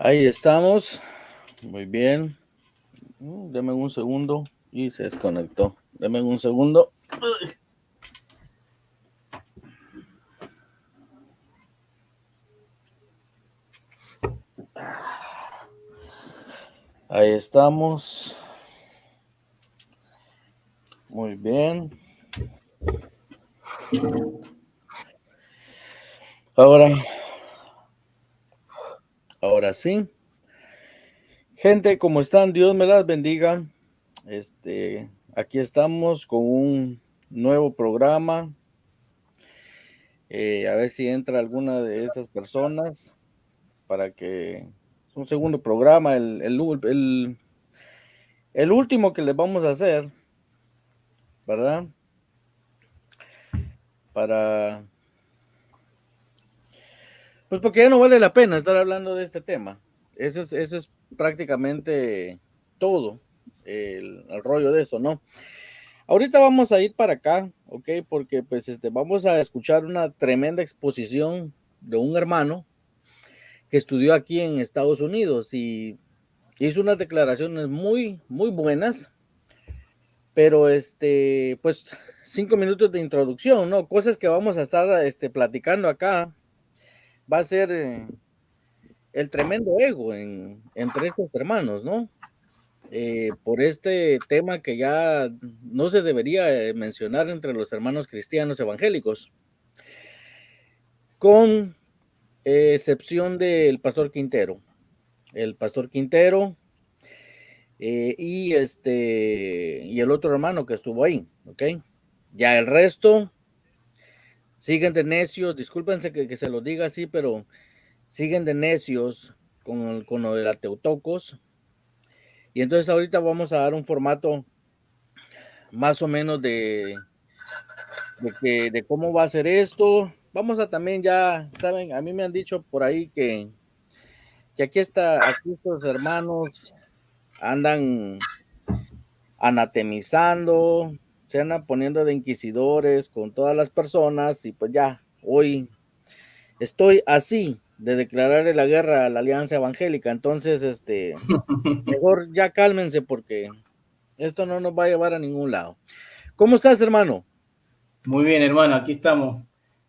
Ahí estamos. Muy bien. Deme un segundo. Y se desconectó. Deme un segundo. Ahí estamos. Muy bien. Ahora sí. Gente, ¿cómo están? Dios me las bendiga. Aquí estamos con un nuevo programa. A ver si entra alguna de estas personas para que es un segundo programa, el último que les vamos a hacer, ¿verdad? Pues porque ya no vale la pena estar hablando de este tema. Eso es prácticamente todo el rollo de eso, ¿no? Ahorita vamos a ir para acá, ¿ok? Porque pues vamos a escuchar una tremenda exposición de un hermano que estudió aquí en Estados Unidos y hizo unas declaraciones muy, muy buenas, pero pues 5 minutos de introducción, ¿no? Cosas que vamos a estar platicando acá. Va a ser el tremendo ego entre estos hermanos, ¿no? Por este tema que ya no se debería mencionar entre los hermanos cristianos evangélicos, con excepción del pastor Quintero. El pastor Quintero y el otro hermano que estuvo ahí, ¿ok? Ya el resto siguen de necios, discúlpense que se los diga así, pero siguen de necios con lo de la Teotocos. Y entonces ahorita vamos a dar un formato más o menos de cómo va a ser esto. Vamos a también ya, saben, a mí me han dicho por ahí que aquí estos hermanos andan anatemizando, se andan poniendo de inquisidores con todas las personas y pues ya, hoy estoy así de declararle la guerra a la Alianza Evangélica, entonces mejor ya cálmense porque esto no nos va a llevar a ningún lado. ¿Cómo estás, hermano? Muy bien, hermano, aquí estamos.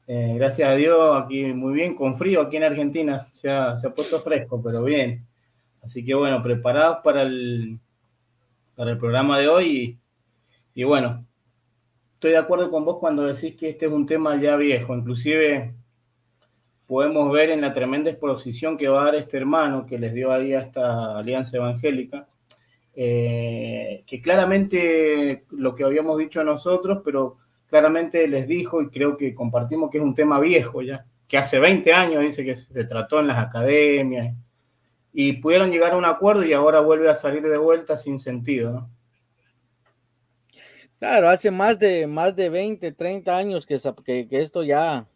Gracias a Dios, aquí muy bien, con frío aquí en Argentina. Se ha puesto fresco, pero bien. Así que bueno, preparados para el programa de hoy. Y bueno, estoy de acuerdo con vos cuando decís que este es un tema ya viejo. Inclusive podemos ver en la tremenda exposición que va a dar este hermano que les dio ahí a esta Alianza Evangélica, que claramente lo que habíamos dicho nosotros, pero claramente les dijo, y creo que compartimos que es un tema viejo ya, que hace 20 años dice que se trató en las academias, y pudieron llegar a un acuerdo y ahora vuelve a salir de vuelta sin sentido, ¿no? Claro, hace más de 20, 30 años que esto ya.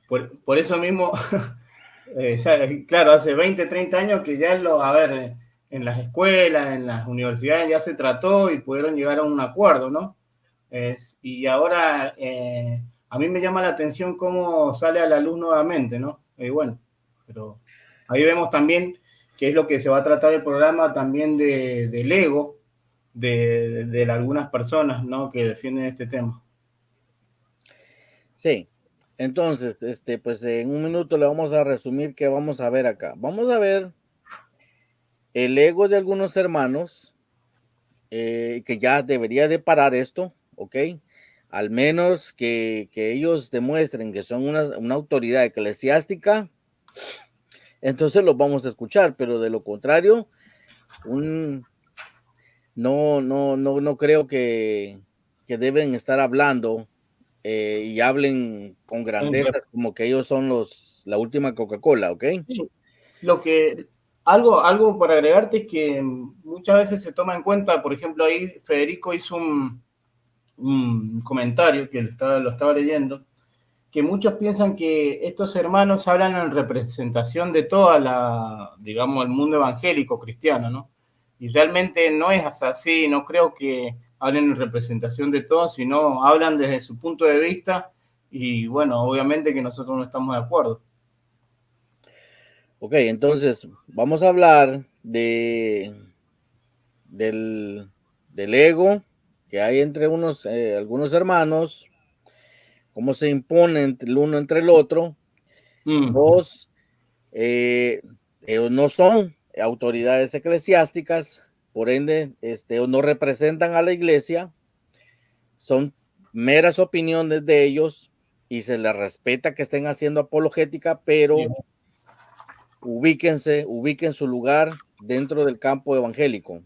Por eso mismo, claro, hace 20, 30 años que ya a ver, en las escuelas, en las universidades ya se trató y pudieron llegar a un acuerdo, ¿no? Y ahora a mí me llama la atención cómo sale a la luz nuevamente, ¿no? Bueno, pero ahí vemos también que es lo que se va a tratar el programa también del ego de algunas personas, ¿no? Que defienden este tema. Sí. Entonces, pues en un minuto le vamos a resumir qué vamos a ver acá. Vamos a ver el ego de algunos hermanos, que ya debería de parar esto, ¿ok? Al menos que ellos demuestren que son una autoridad eclesiástica, entonces los vamos a escuchar, pero de lo contrario, un, no creo que deben estar hablando y hablen con grandezas como que ellos son la última Coca-Cola, ¿ok? Sí, lo que, algo para agregarte es que muchas veces se toma en cuenta, por ejemplo, ahí Federico hizo un comentario que lo estaba leyendo, que muchos piensan que estos hermanos hablan en representación de toda digamos, el mundo evangélico cristiano, ¿no? Y realmente no es así, no creo que hablen en representación de todos, sino hablan desde su punto de vista y bueno, obviamente que nosotros no estamos de acuerdo. Ok, entonces vamos a hablar del ego que hay entre algunos hermanos, cómo se imponen el uno entre el otro. Dos, ellos no son autoridades eclesiásticas, por ende, no representan a la iglesia, son meras opiniones de ellos y se les respeta que estén haciendo apologética, pero ubiquen su lugar dentro del campo evangélico.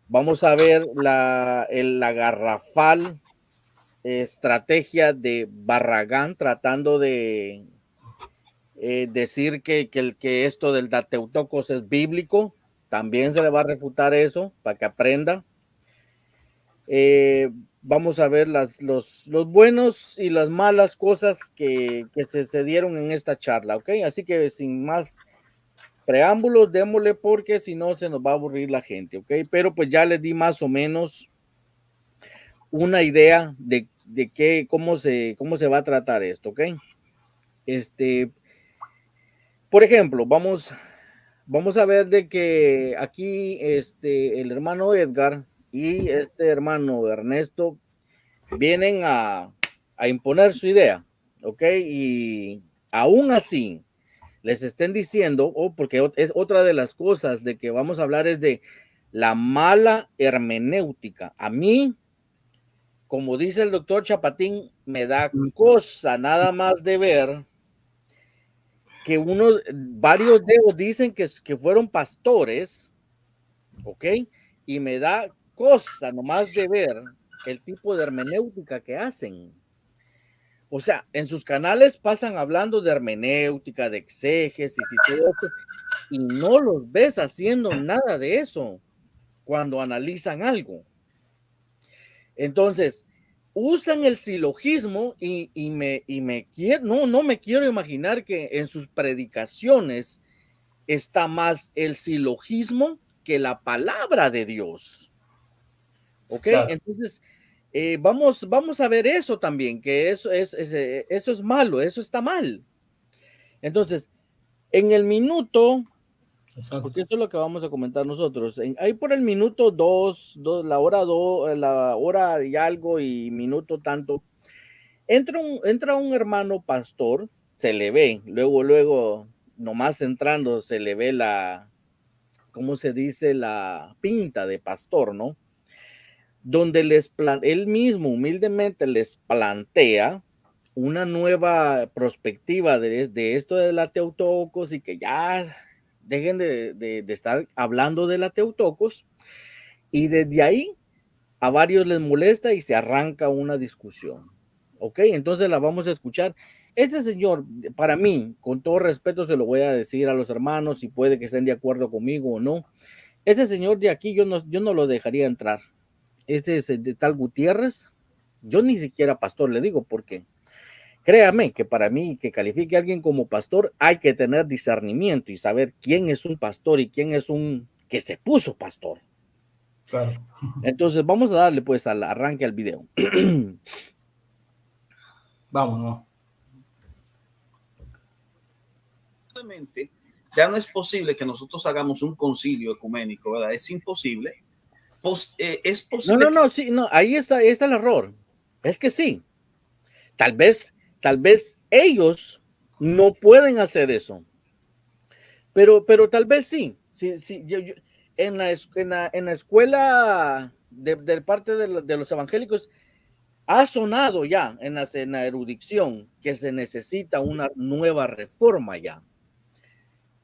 Vamos a ver la garrafal estrategia de Barragán tratando de decir que esto del Dateutocos es bíblico. También se le va a refutar eso para que aprenda. Vamos a ver los buenos y las malas cosas que se dieron en esta charla, ¿ok? Así que sin más preámbulos, démosle porque si no se nos va a aburrir la gente, ¿ok? Pero pues ya les di más o menos una idea de cómo se va a tratar esto, ¿ok? Por ejemplo, vamos a ver de que aquí el hermano Edgar y este hermano Ernesto vienen a imponer su idea, ¿ok? Y aún así les estén diciendo, porque es otra de las cosas de que vamos a hablar es de la mala hermenéutica. A mí, como dice el doctor Chapatín, me da cosa nada más de ver que varios de ellos dicen que fueron pastores, ¿ok? Y me da cosa nomás de ver el tipo de hermenéutica que hacen. O sea, en sus canales pasan hablando de hermenéutica, de exégesis y todo eso, y no los ves haciendo nada de eso cuando analizan algo. Entonces, usan el silogismo no me quiero imaginar que en sus predicaciones está más el silogismo que la palabra de Dios. ¿Ok? Claro. Entonces, vamos a ver eso también, que eso es malo, eso está mal. Entonces, en el minuto, porque esto es lo que vamos a comentar nosotros, ahí por el minuto la hora y algo y minuto tanto, entra un hermano pastor, se le ve, luego, nomás entrando, se le ve ¿cómo se dice? La pinta de pastor, ¿no? Donde él mismo humildemente les plantea una nueva perspectiva de esto de la Teotocos y que ya dejen de estar hablando de la Teotocos, y desde ahí a varios les molesta y se arranca una discusión. ¿Ok? Entonces la vamos a escuchar. Este señor, para mí, con todo respeto se lo voy a decir a los hermanos y puede que estén de acuerdo conmigo o no. Ese señor de aquí yo no lo dejaría entrar. Este es el de tal Gutiérrez. Yo ni siquiera pastor le digo porque créame que para mí que califique a alguien como pastor hay que tener discernimiento y saber quién es un pastor y quién es un que se puso pastor. Claro. Entonces vamos a darle pues al arranque al video. Vámonos. Ya no es posible que nosotros hagamos un concilio ecuménico, ¿verdad? Es imposible. Es posible. No, sí, no, ahí está el error. Es que sí, tal vez ellos no pueden hacer eso, pero tal vez sí. En la escuela de parte de los evangélicos ha sonado ya en la erudición que se necesita una nueva reforma ya.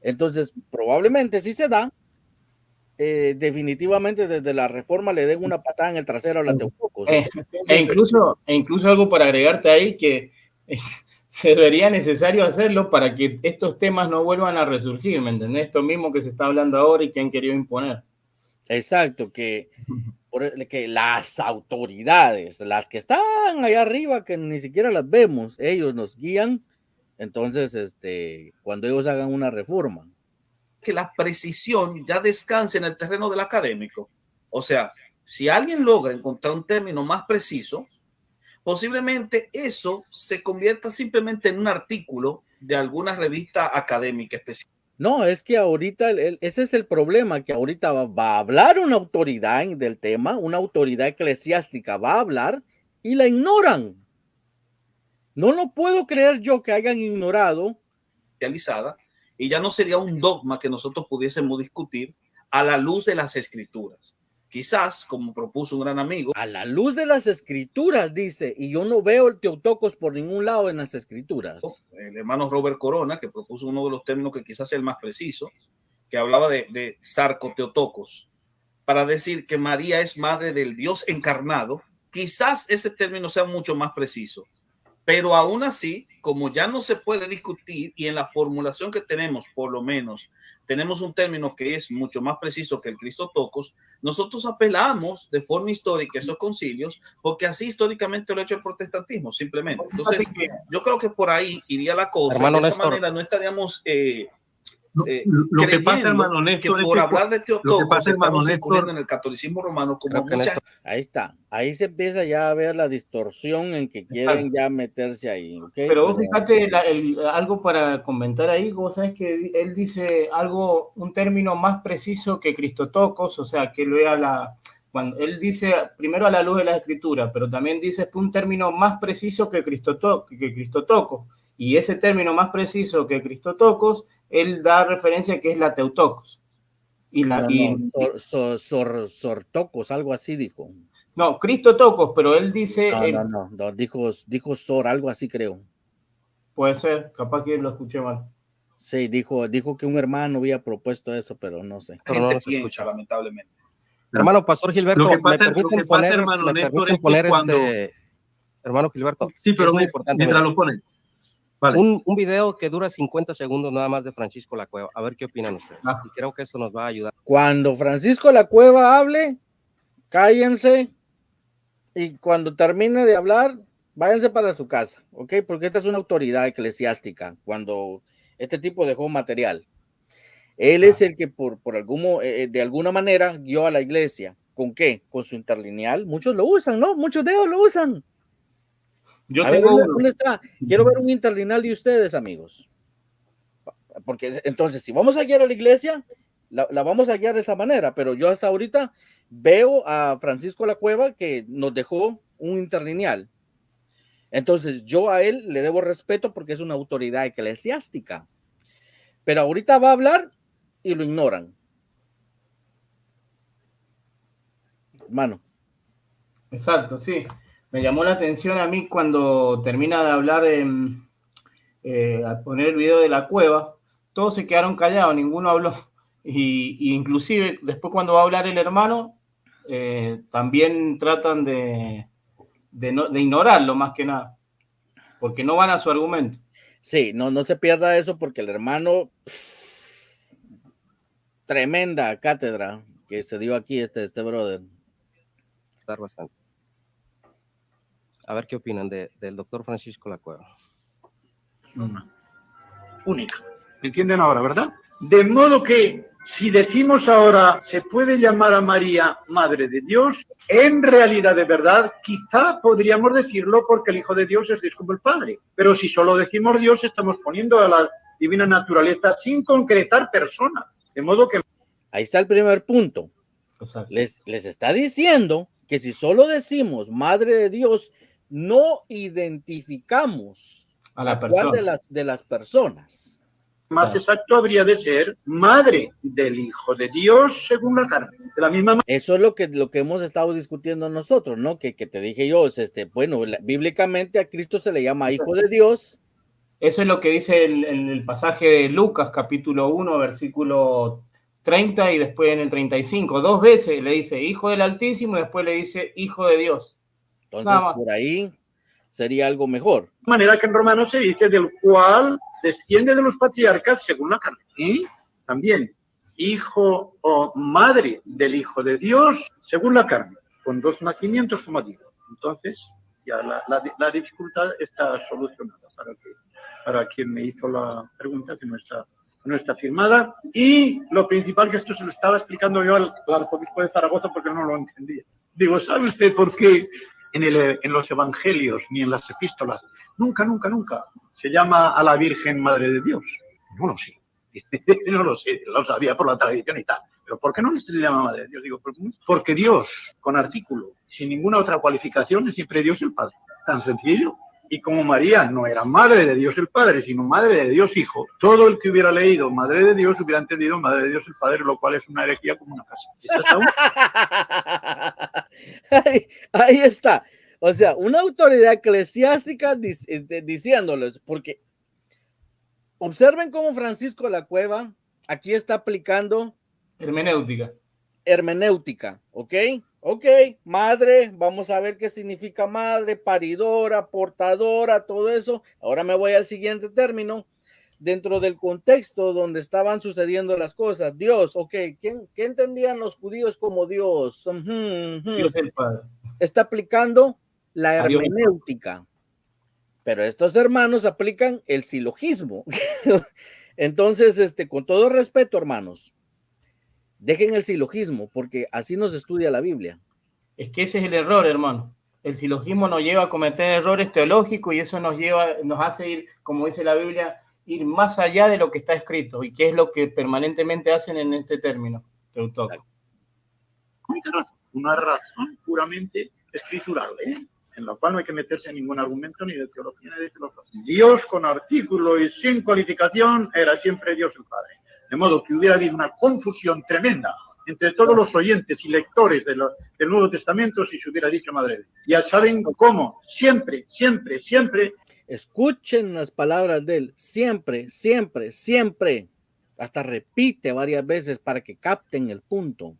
Entonces, probablemente sí se da. Definitivamente desde la reforma le den una patada en el trasero a la Teotocos. Incluso algo para agregarte ahí que sería necesario hacerlo para que estos temas no vuelvan a resurgir, ¿me entendés? Esto mismo que se está hablando ahora y que han querido imponer. Exacto, que las autoridades, las que están allá arriba, que ni siquiera las vemos, ellos nos guían. Entonces, cuando ellos hagan una reforma, que la precisión ya descanse en el terreno del académico. O sea, si alguien logra encontrar un término más preciso, posiblemente eso se convierta simplemente en un artículo de alguna revista académica específica. No, es que ahorita ese es el problema, que ahorita va a hablar una autoridad del tema, una autoridad eclesiástica va a hablar y la ignoran. No lo puedo creer yo que hayan ignorado. Y ya no sería un dogma que nosotros pudiésemos discutir a la luz de las escrituras. Quizás, como propuso un gran amigo, a la luz de las escrituras, dice, y yo no veo el Teotocos por ningún lado en las escrituras. El hermano Robert Corona, que propuso uno de los términos que quizás es el más preciso, que hablaba de Sarcoteotocos, para decir que María es madre del Dios encarnado. Quizás ese término sea mucho más preciso, pero aún así, como ya no se puede discutir y en la formulación que tenemos, por lo menos, tenemos un término que es mucho más preciso que el Cristotocos, nosotros apelamos de forma histórica a esos concilios, porque así históricamente lo ha hecho el protestantismo, simplemente. Entonces, yo creo que por ahí iría la cosa. Hermano de esa Néstor, manera no estaríamos lo que pasa, hermano Néstor, que por hablar de Teotocos estamos Néstor, ocurriendo en el catolicismo romano como mucha. Ahí está, ahí se empieza ya a ver la distorsión en que quieren ya meterse ahí, ¿okay? Pero vos fíjate algo para comentar ahí, vos sabés que él dice algo, un término más preciso que Cristotocos, o sea, que lo vea cuando él dice primero a la luz de la escritura, pero también dice un término más preciso que Cristotocos, y ese término más preciso que Cristotocos, él da referencia que es la Teotocos. Sortocos, algo así dijo. No, Cristotocos, pero él dice... No, dijo Sor, algo así creo. Puede ser, capaz que lo escuché mal. Sí, dijo que un hermano había propuesto eso, pero no sé. Gente no piensa, lamentablemente. Hermano Pastor Gilberto, lo que pasa, me permiten poner, hermano Néstor, es que cuando... hermano Gilberto, sí, pero es muy importante. Mientras lo ponen. Vale. Un video que dura 50 segundos nada más de Francisco La Cueva. A ver qué opinan ustedes. Y creo que eso nos va a ayudar. Cuando Francisco La Cueva hable, cállense y cuando termine de hablar, váyanse para su casa, ¿ok? Porque esta es una autoridad eclesiástica cuando este tipo dejó material. Él es el que de alguna manera guió a la iglesia. ¿Con qué? Con su interlineal. Muchos lo usan, ¿no? Muchos de ellos lo usan. ¿Dónde está? Quiero ver un interlineal de ustedes, amigos. Porque entonces, si vamos a guiar a la iglesia, la vamos a guiar de esa manera, pero yo hasta ahorita veo a Francisco La Cueva que nos dejó un interlineal. Entonces, yo a él le debo respeto porque es una autoridad eclesiástica. Pero ahorita va a hablar y lo ignoran. Hermano. Exacto, sí. Me llamó la atención a mí cuando termina de hablar, a poner el video de La Cueva, todos se quedaron callados, ninguno habló. Y inclusive después cuando va a hablar el hermano, también tratan de ignorarlo más que nada, porque no van a su argumento. Sí, no se pierda eso porque el hermano, tremenda cátedra que se dio aquí este brother. Bastante. A ver qué opinan del doctor Francisco La Cueva. Única. ¿Me entienden ahora, verdad? De modo que si decimos ahora se puede llamar a María Madre de Dios, en realidad de verdad quizá podríamos decirlo porque el Hijo de Dios es Dios como el Padre. Pero si solo decimos Dios estamos poniendo a la divina naturaleza sin concretar persona. De modo que... Ahí está el primer punto. Les está diciendo que si solo decimos Madre de Dios, no identificamos a la persona. de las personas. Más exacto habría de ser Madre del Hijo de Dios según la carne. De la misma manera. Eso es lo que hemos estado discutiendo nosotros, ¿no? Que te dije yo, bueno, bíblicamente a Cristo se le llama Hijo de Dios. Eso es lo que dice en el pasaje de Lucas, capítulo 1, versículo 30 y después en el 35. 2 veces le dice Hijo del Altísimo y después le dice Hijo de Dios. Entonces, por ahí sería algo mejor. De manera que en Romanos se dice del cual desciende de los patriarcas según la carne. Y también hijo o madre del Hijo de Dios según la carne, con 2 nacimientos sumativo. Entonces, ya la dificultad está solucionada para quien me hizo la pregunta, que no está firmada. Y lo principal, que esto se lo estaba explicando yo al arzobispo de Zaragoza porque no lo entendía. Digo, ¿sabe usted por qué en los evangelios ni en las epístolas, nunca, nunca, nunca se llama a la Virgen Madre de Dios. No lo sé. No lo sé, lo sabía por la tradición y tal. Pero ¿por qué no se le llama Madre de Dios? Digo, porque Dios, con artículo, sin ninguna otra cualificación, es siempre Dios el Padre. Tan sencillo. Y como María no era Madre de Dios el Padre, sino Madre de Dios Hijo, todo el que hubiera leído Madre de Dios hubiera entendido Madre de Dios el Padre, lo cual es una herejía como una casa. Ahí está. O sea, una autoridad eclesiástica diciéndoles, porque observen cómo Francisco de la Cueva aquí está aplicando hermenéutica, ¿ok? Ok, madre, vamos a ver qué significa madre, paridora, portadora, todo eso. Ahora me voy al siguiente término. Dentro del contexto donde estaban sucediendo las cosas, Dios, ok, ¿qué entendían los judíos como Dios? Dios el Padre. Está aplicando la hermenéutica, pero estos hermanos aplican el silogismo. Entonces, con todo respeto, hermanos, dejen el silogismo, porque así nos estudia la Biblia. Es que ese es el error, hermano. El silogismo nos lleva a cometer errores teológicos y eso nos hace ir, como dice la Biblia, ir más allá de lo que está escrito y que es lo que permanentemente hacen en este término, Teotocos. Una razón puramente escritural, en la cual no hay que meterse en ningún argumento ni de teología ni de filosofía. Dios con artículo y sin cualificación era siempre Dios el Padre. De modo que hubiera habido una confusión tremenda entre todos los oyentes y lectores del Nuevo Testamento si se hubiera dicho Madre de Dios. Ya saben cómo, siempre, siempre, siempre. Escuchen las palabras de él, siempre, siempre, siempre. Hasta repite varias veces para que capten el punto.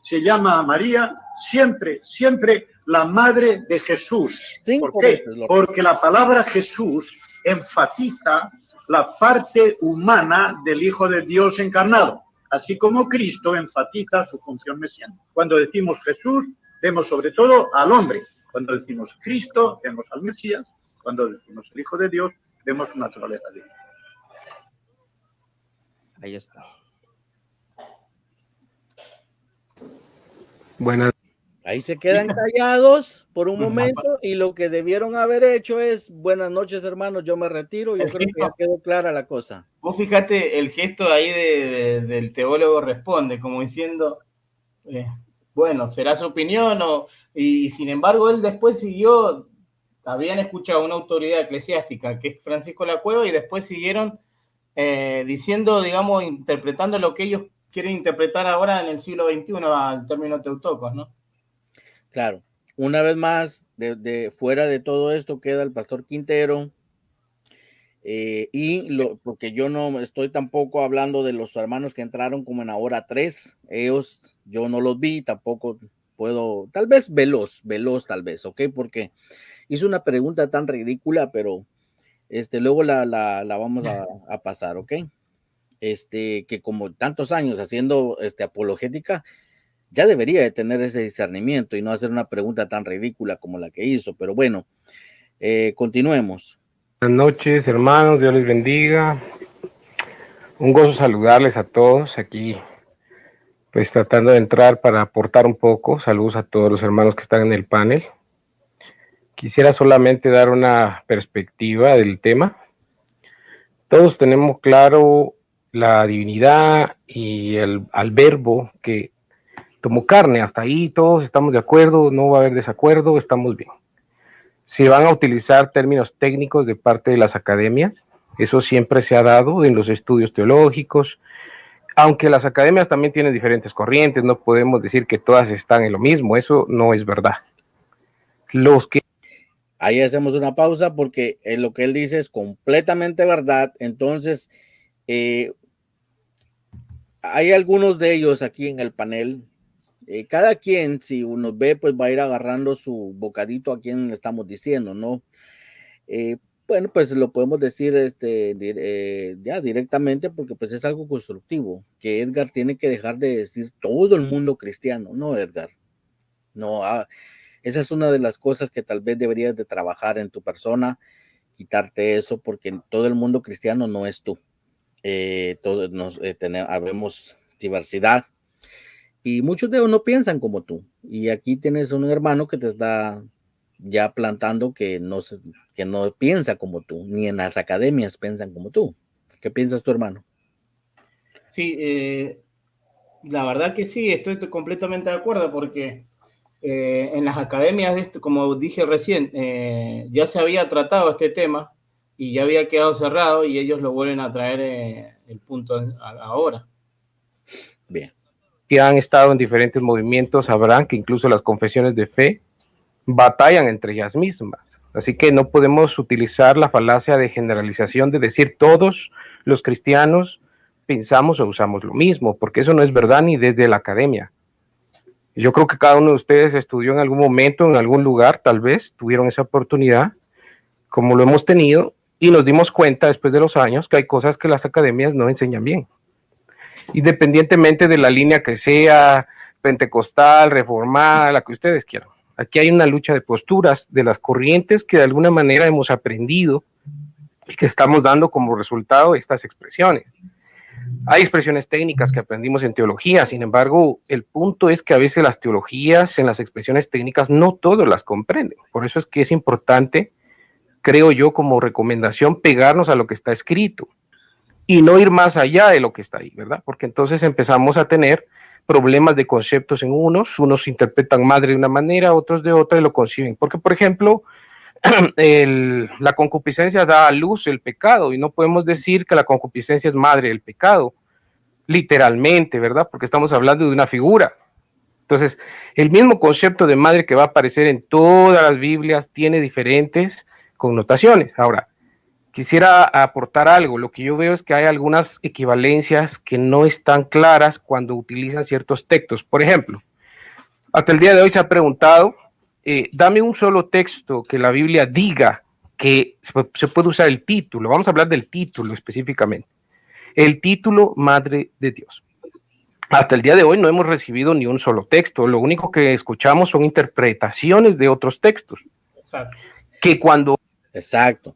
Se llama a María siempre, siempre la Madre de Jesús. ¿Por qué? Porque la palabra Jesús enfatiza la parte humana del Hijo de Dios encarnado, así como Cristo enfatiza su función mesiánica. Cuando decimos Jesús, vemos sobre todo al hombre. Cuando decimos Cristo, vemos al Mesías. Cuando decimos el Hijo de Dios, vemos su naturaleza divina. Ahí está. Buenas. Ahí se quedan callados por un momento y lo que debieron haber hecho es, buenas noches, hermanos, yo me retiro. Yo creo que ya quedó clara la cosa. Vos fíjate el gesto ahí del teólogo responde, como diciendo, bueno, será su opinión, y sin embargo él después siguió, habían escuchado a una autoridad eclesiástica que es Francisco de la Cueva y después siguieron diciendo, digamos, interpretando lo que ellos quieren interpretar ahora en el siglo XXI al término Teotocos, ¿no? Claro, una vez más, fuera de todo esto queda el pastor Quintero, porque yo no estoy tampoco hablando de los hermanos que entraron como en la hora 3, ellos, yo no los vi, tampoco puedo, tal vez veloz tal vez, ¿ok? Porque hizo una pregunta tan ridícula, pero luego la vamos a pasar, ¿ok? Que como tantos años haciendo apologética, ya debería de tener ese discernimiento y no hacer una pregunta tan ridícula como la que hizo, pero bueno, continuemos. Buenas noches, hermanos, Dios les bendiga. Un gozo saludarles a todos aquí, pues tratando de entrar para aportar un poco. Saludos a todos los hermanos que están en el panel. Quisiera solamente dar una perspectiva del tema. Todos tenemos claro la divinidad y al verbo que tomó carne, hasta ahí todos estamos de acuerdo, no va a haber desacuerdo, estamos bien. Si van a utilizar términos técnicos de parte de las academias, eso siempre se ha dado en los estudios teológicos, aunque las academias también tienen diferentes corrientes, no podemos decir que todas están en lo mismo, eso no es verdad. Ahí hacemos una pausa porque lo que él dice es completamente verdad, entonces hay algunos de ellos aquí en el panel. Cada quien, si uno ve, pues va a ir agarrando su bocadito a quien le estamos diciendo, ¿no? Bueno, pues lo podemos decir ya directamente porque pues es algo constructivo, que Edgar tiene que dejar de decir todo el mundo cristiano, no, Edgar. No, esa es una de las cosas que tal vez deberías de trabajar en tu persona, quitarte eso, porque todo el mundo cristiano no es tú. Todos habemos diversidad. Y muchos de ellos no piensan como tú. Y aquí tienes un hermano que te está ya plantando que no piensa como tú, ni en las academias piensan como tú. ¿Qué piensas tu hermano? Sí, la verdad que sí, estoy completamente de acuerdo porque en las academias, de esto, como dije recién, ya se había tratado este tema y ya había quedado cerrado y ellos lo vuelven a traer el punto ahora. Bien. Que han estado en diferentes movimientos sabrán que incluso las confesiones de fe batallan entre ellas mismas. Así que no podemos utilizar la falacia de generalización de decir todos los cristianos pensamos o usamos lo mismo, porque eso no es verdad ni desde la academia. Yo creo que cada uno de ustedes estudió en algún momento, en algún lugar, tal vez tuvieron esa oportunidad, como lo hemos tenido, y nos dimos cuenta después de los años que hay cosas que las academias no enseñan bien. Independientemente de la línea que sea, pentecostal, reformada, la que ustedes quieran. Aquí hay una lucha de posturas de las corrientes que de alguna manera hemos aprendido y que estamos dando como resultado estas expresiones. Hay expresiones técnicas que aprendimos en teología, sin embargo, el punto es que a veces las teologías en las expresiones técnicas no todos las comprenden. Por eso es que es importante, creo yo, como recomendación, pegarnos a lo que está escrito y no ir más allá de lo que está ahí, ¿verdad? Porque entonces empezamos a tener problemas de conceptos en unos interpretan madre de una manera, otros de otra y lo conciben. Porque, por ejemplo, la concupiscencia da a luz el pecado y no podemos decir que la concupiscencia es madre del pecado, literalmente, ¿verdad? Porque estamos hablando de una figura. Entonces, el mismo concepto de madre que va a aparecer en todas las Biblias tiene diferentes connotaciones. Ahora, quisiera aportar algo. Lo que yo veo es que hay algunas equivalencias que no están claras cuando utilizan ciertos textos. Por ejemplo, hasta el día de hoy se ha preguntado, dame un solo texto que la Biblia diga que se puede usar el título. Vamos a hablar del título específicamente. El título Madre de Dios. Hasta el día de hoy no hemos recibido ni un solo texto. Lo único que escuchamos son interpretaciones de otros textos. Exacto. Que cuando... Exacto.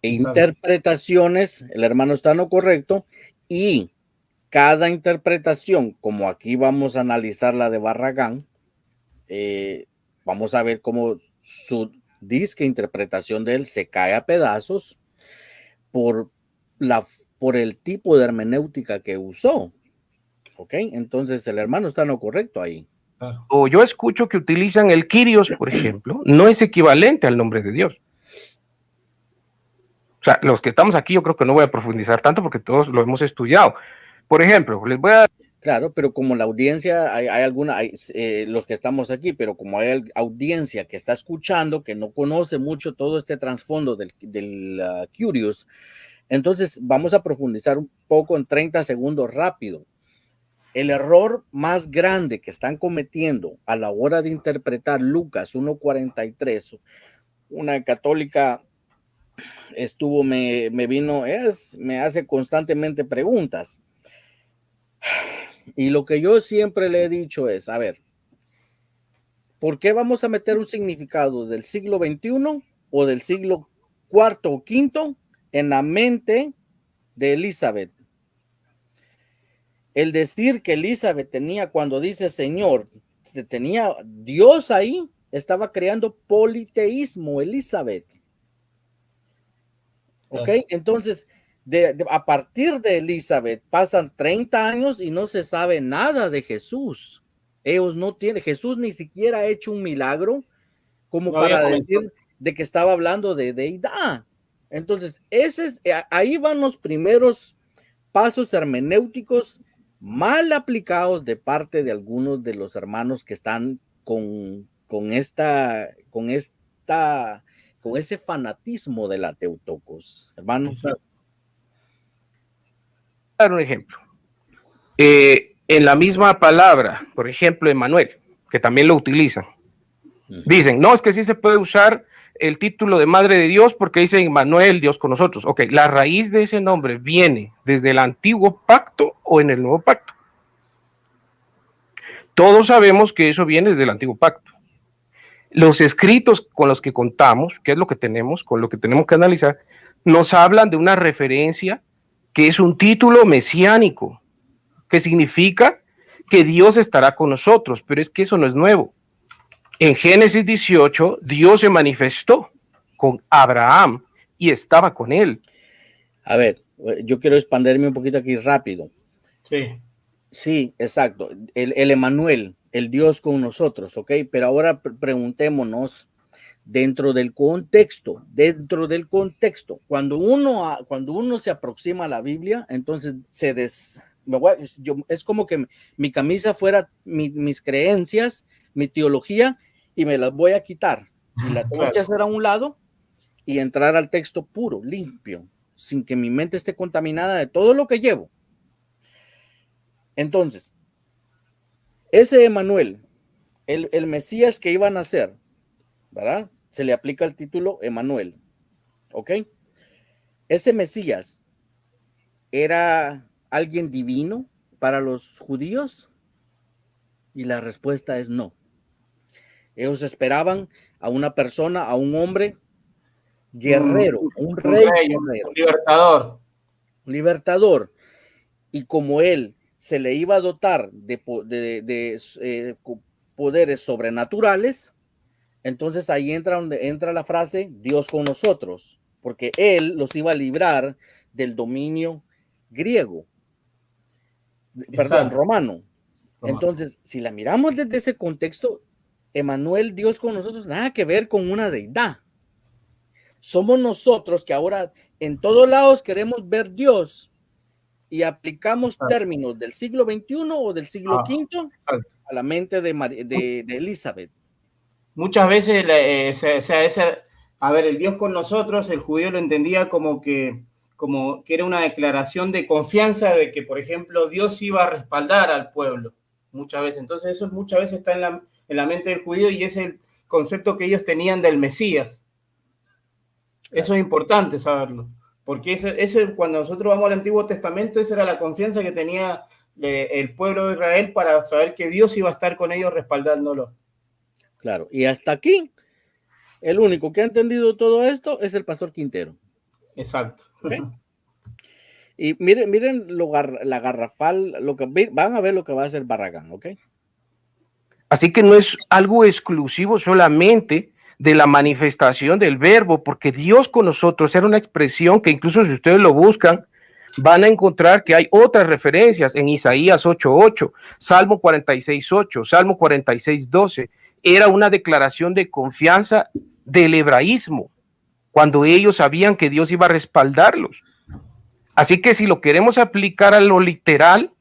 Interpretaciones, el hermano está en lo correcto, y cada interpretación, como aquí vamos a analizar la de Barragán, vamos a ver cómo su disque interpretación de él se cae a pedazos por el tipo de hermenéutica que usó. ¿Ok? Entonces el hermano está en lo correcto ahí. O yo escucho que utilizan el Kyrios, por ejemplo, no es equivalente al nombre de Dios. O sea, los que estamos aquí yo creo que no voy a profundizar tanto porque todos lo hemos estudiado. Por ejemplo, les voy a... Claro, pero como la audiencia, los que estamos aquí, pero como hay audiencia que está escuchando, que no conoce mucho todo este trasfondo del Kyrios, entonces vamos a profundizar un poco en 30 segundos rápido. El error más grande que están cometiendo a la hora de interpretar Lucas 1:43, una católica me hace constantemente preguntas. Y lo que yo siempre le he dicho es, a ver, ¿por qué vamos a meter un significado del siglo XXI o del siglo IV o V en la mente de Elizabeth? El decir que Elizabeth tenía, cuando dice Señor, tenía Dios ahí, estaba creando politeísmo, Elizabeth. ¿Ok? Entonces, a partir de Elizabeth pasan 30 años y no se sabe nada de Jesús. Ellos no tienen, Jesús ni siquiera ha hecho un milagro como para decir de que estaba hablando de deidad. Entonces, ahí van los primeros pasos hermenéuticos mal aplicados de parte de algunos de los hermanos que están con ese fanatismo de la Teotocos, hermanos. Dar un ejemplo. En la misma palabra, por ejemplo, Emmanuel, que también lo utilizan, dicen, no, es que sí se puede usar el título de Madre de Dios porque dice Emmanuel, Dios con nosotros. Ok, la raíz de ese nombre viene desde el antiguo pacto o en el nuevo pacto. Todos sabemos que eso viene desde el antiguo pacto. Los escritos con los que contamos, que es lo que tenemos, con lo que tenemos que analizar, nos hablan de una referencia que es un título mesiánico, que significa que Dios estará con nosotros, pero es que eso no es nuevo. En Génesis 18, Dios se manifestó con Abraham y estaba con él. A ver, yo quiero expandirme un poquito aquí rápido. Sí. Sí, exacto. El Emanuel, el Dios con nosotros, ¿ok? Pero ahora preguntémonos dentro del contexto, cuando uno se aproxima a la Biblia, entonces es como que mi camisa fuera mis creencias, mi teología, y me las voy a quitar y la tengo que hacer a un lado y entrar al texto puro, limpio, sin que mi mente esté contaminada de todo lo que llevo. Entonces, ese Emanuel, el Mesías que iba a nacer, ¿verdad? Se le aplica el título Emanuel, ¿ok? Ese Mesías era alguien divino para los judíos, y la respuesta es no. Ellos esperaban a una persona, a un hombre guerrero, un rey guerrero, un libertador, y como él se le iba a dotar de poderes sobrenaturales, entonces ahí entra la frase Dios con nosotros, porque él los iba a librar del dominio griego, perdón, romano. Entonces, si la miramos desde ese contexto, Emanuel, Dios con nosotros, nada que ver con una deidad. Somos nosotros que ahora en todos lados queremos ver Dios y aplicamos términos del siglo XXI o del siglo V a la mente de Elizabeth. Muchas veces, a ver, el Dios con nosotros, el judío lo entendía como que era una declaración de confianza de que, por ejemplo, Dios iba a respaldar al pueblo, muchas veces. Entonces eso muchas veces está en la mente del judío y es el concepto que ellos tenían del Mesías. Claro. Eso es importante saberlo, porque cuando nosotros vamos al Antiguo Testamento, esa era la confianza que tenía el pueblo de Israel para saber que Dios iba a estar con ellos respaldándolo. Claro, y hasta aquí, el único que ha entendido todo esto es el pastor Quintero. Exacto. ¿Okay? Y miren la garrafal, van a ver lo que va a hacer Barragán, ¿ok? Así que no es algo exclusivo solamente de la manifestación del verbo, porque Dios con nosotros era una expresión que incluso si ustedes lo buscan, van a encontrar que hay otras referencias en Isaías 8:8, Salmo 46:8, Salmo 46:12. Era una declaración de confianza del hebraísmo, cuando ellos sabían que Dios iba a respaldarlos. Así que si lo queremos aplicar a lo literal,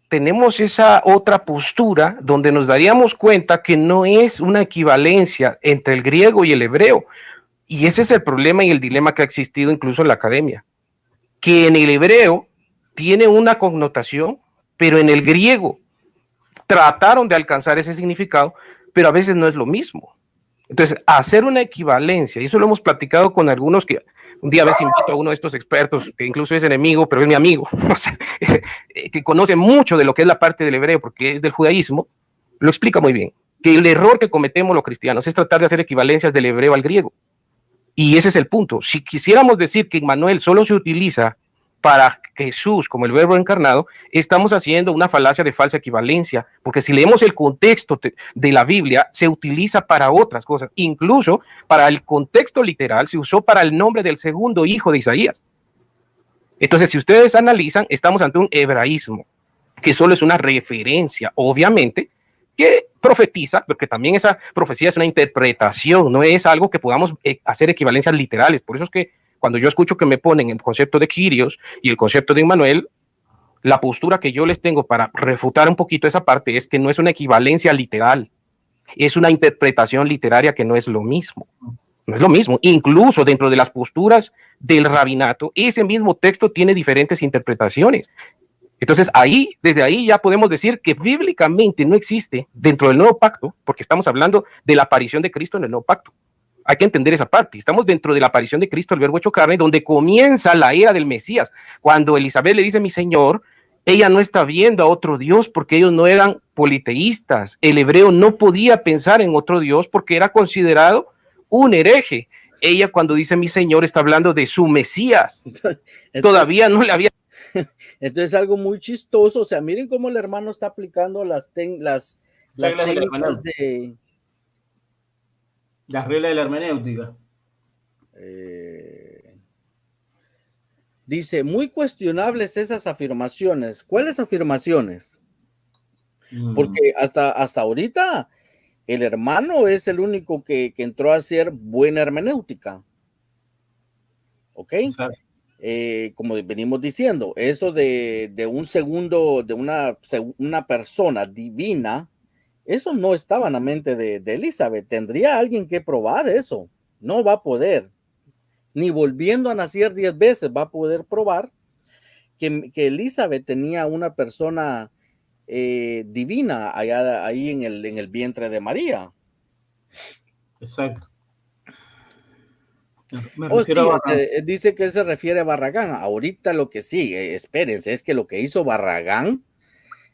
tenemos esa otra postura donde nos daríamos cuenta que no es una equivalencia entre el griego y el hebreo. Y ese es el problema y el dilema que ha existido incluso en la academia, que en el hebreo tiene una connotación, pero en el griego trataron de alcanzar ese significado, pero a veces no es lo mismo. Entonces, hacer una equivalencia, y eso lo hemos platicado con algunos que un día a veces invito a uno de estos expertos, que incluso es enemigo, pero es mi amigo, o sea, que conoce mucho de lo que es la parte del hebreo, porque es del judaísmo, lo explica muy bien, que el error que cometemos los cristianos es tratar de hacer equivalencias del hebreo al griego. Y ese es el punto. Si quisiéramos decir que Emmanuel solo se utiliza para Jesús como el verbo encarnado, estamos haciendo una falacia de falsa equivalencia, porque si leemos el contexto de la Biblia, se utiliza para otras cosas, incluso para el contexto literal, se usó para el nombre del segundo hijo de Isaías. Entonces, si ustedes analizan, estamos ante un hebraísmo, que solo es una referencia, obviamente, que profetiza, porque también esa profecía es una interpretación, no es algo que podamos hacer equivalencias literales. Por eso es que cuando yo escucho que me ponen el concepto de Kyrios y el concepto de Emmanuel, la postura que yo les tengo para refutar un poquito esa parte es que no es una equivalencia literal, es una interpretación literaria que no es lo mismo. No es lo mismo. Incluso dentro de las posturas del rabinato, ese mismo texto tiene diferentes interpretaciones. Entonces, desde ahí ya podemos decir que bíblicamente no existe dentro del nuevo pacto, porque estamos hablando de la aparición de Cristo en el nuevo pacto. Hay que entender esa parte. Estamos dentro de la aparición de Cristo, el verbo hecho carne, donde comienza la era del Mesías. Cuando Elizabeth le dice mi Señor, ella no está viendo a otro Dios porque ellos no eran politeístas. El hebreo no podía pensar en otro Dios porque era considerado un hereje. Ella cuando dice mi Señor está hablando de su Mesías. Todavía no le había... Entonces algo muy chistoso, o sea, miren cómo el hermano está aplicando las técnicas Las reglas de la hermenéutica. Dice, muy cuestionables esas afirmaciones. ¿Cuáles afirmaciones? Porque hasta ahorita el hermano es el único que entró a hacer buena hermenéutica. ¿Ok? Como venimos diciendo, eso de un segundo, de una persona divina, eso no estaba en la mente de Elizabeth. Tendría alguien que probar eso. No va a poder. Ni volviendo a nacer 10 veces va a poder probar que Elizabeth tenía una persona divina allá, ahí en el vientre de María. Exacto. Sí, dice que se refiere a Barragán. Ahorita lo que sí, espérense, es que lo que hizo Barragán,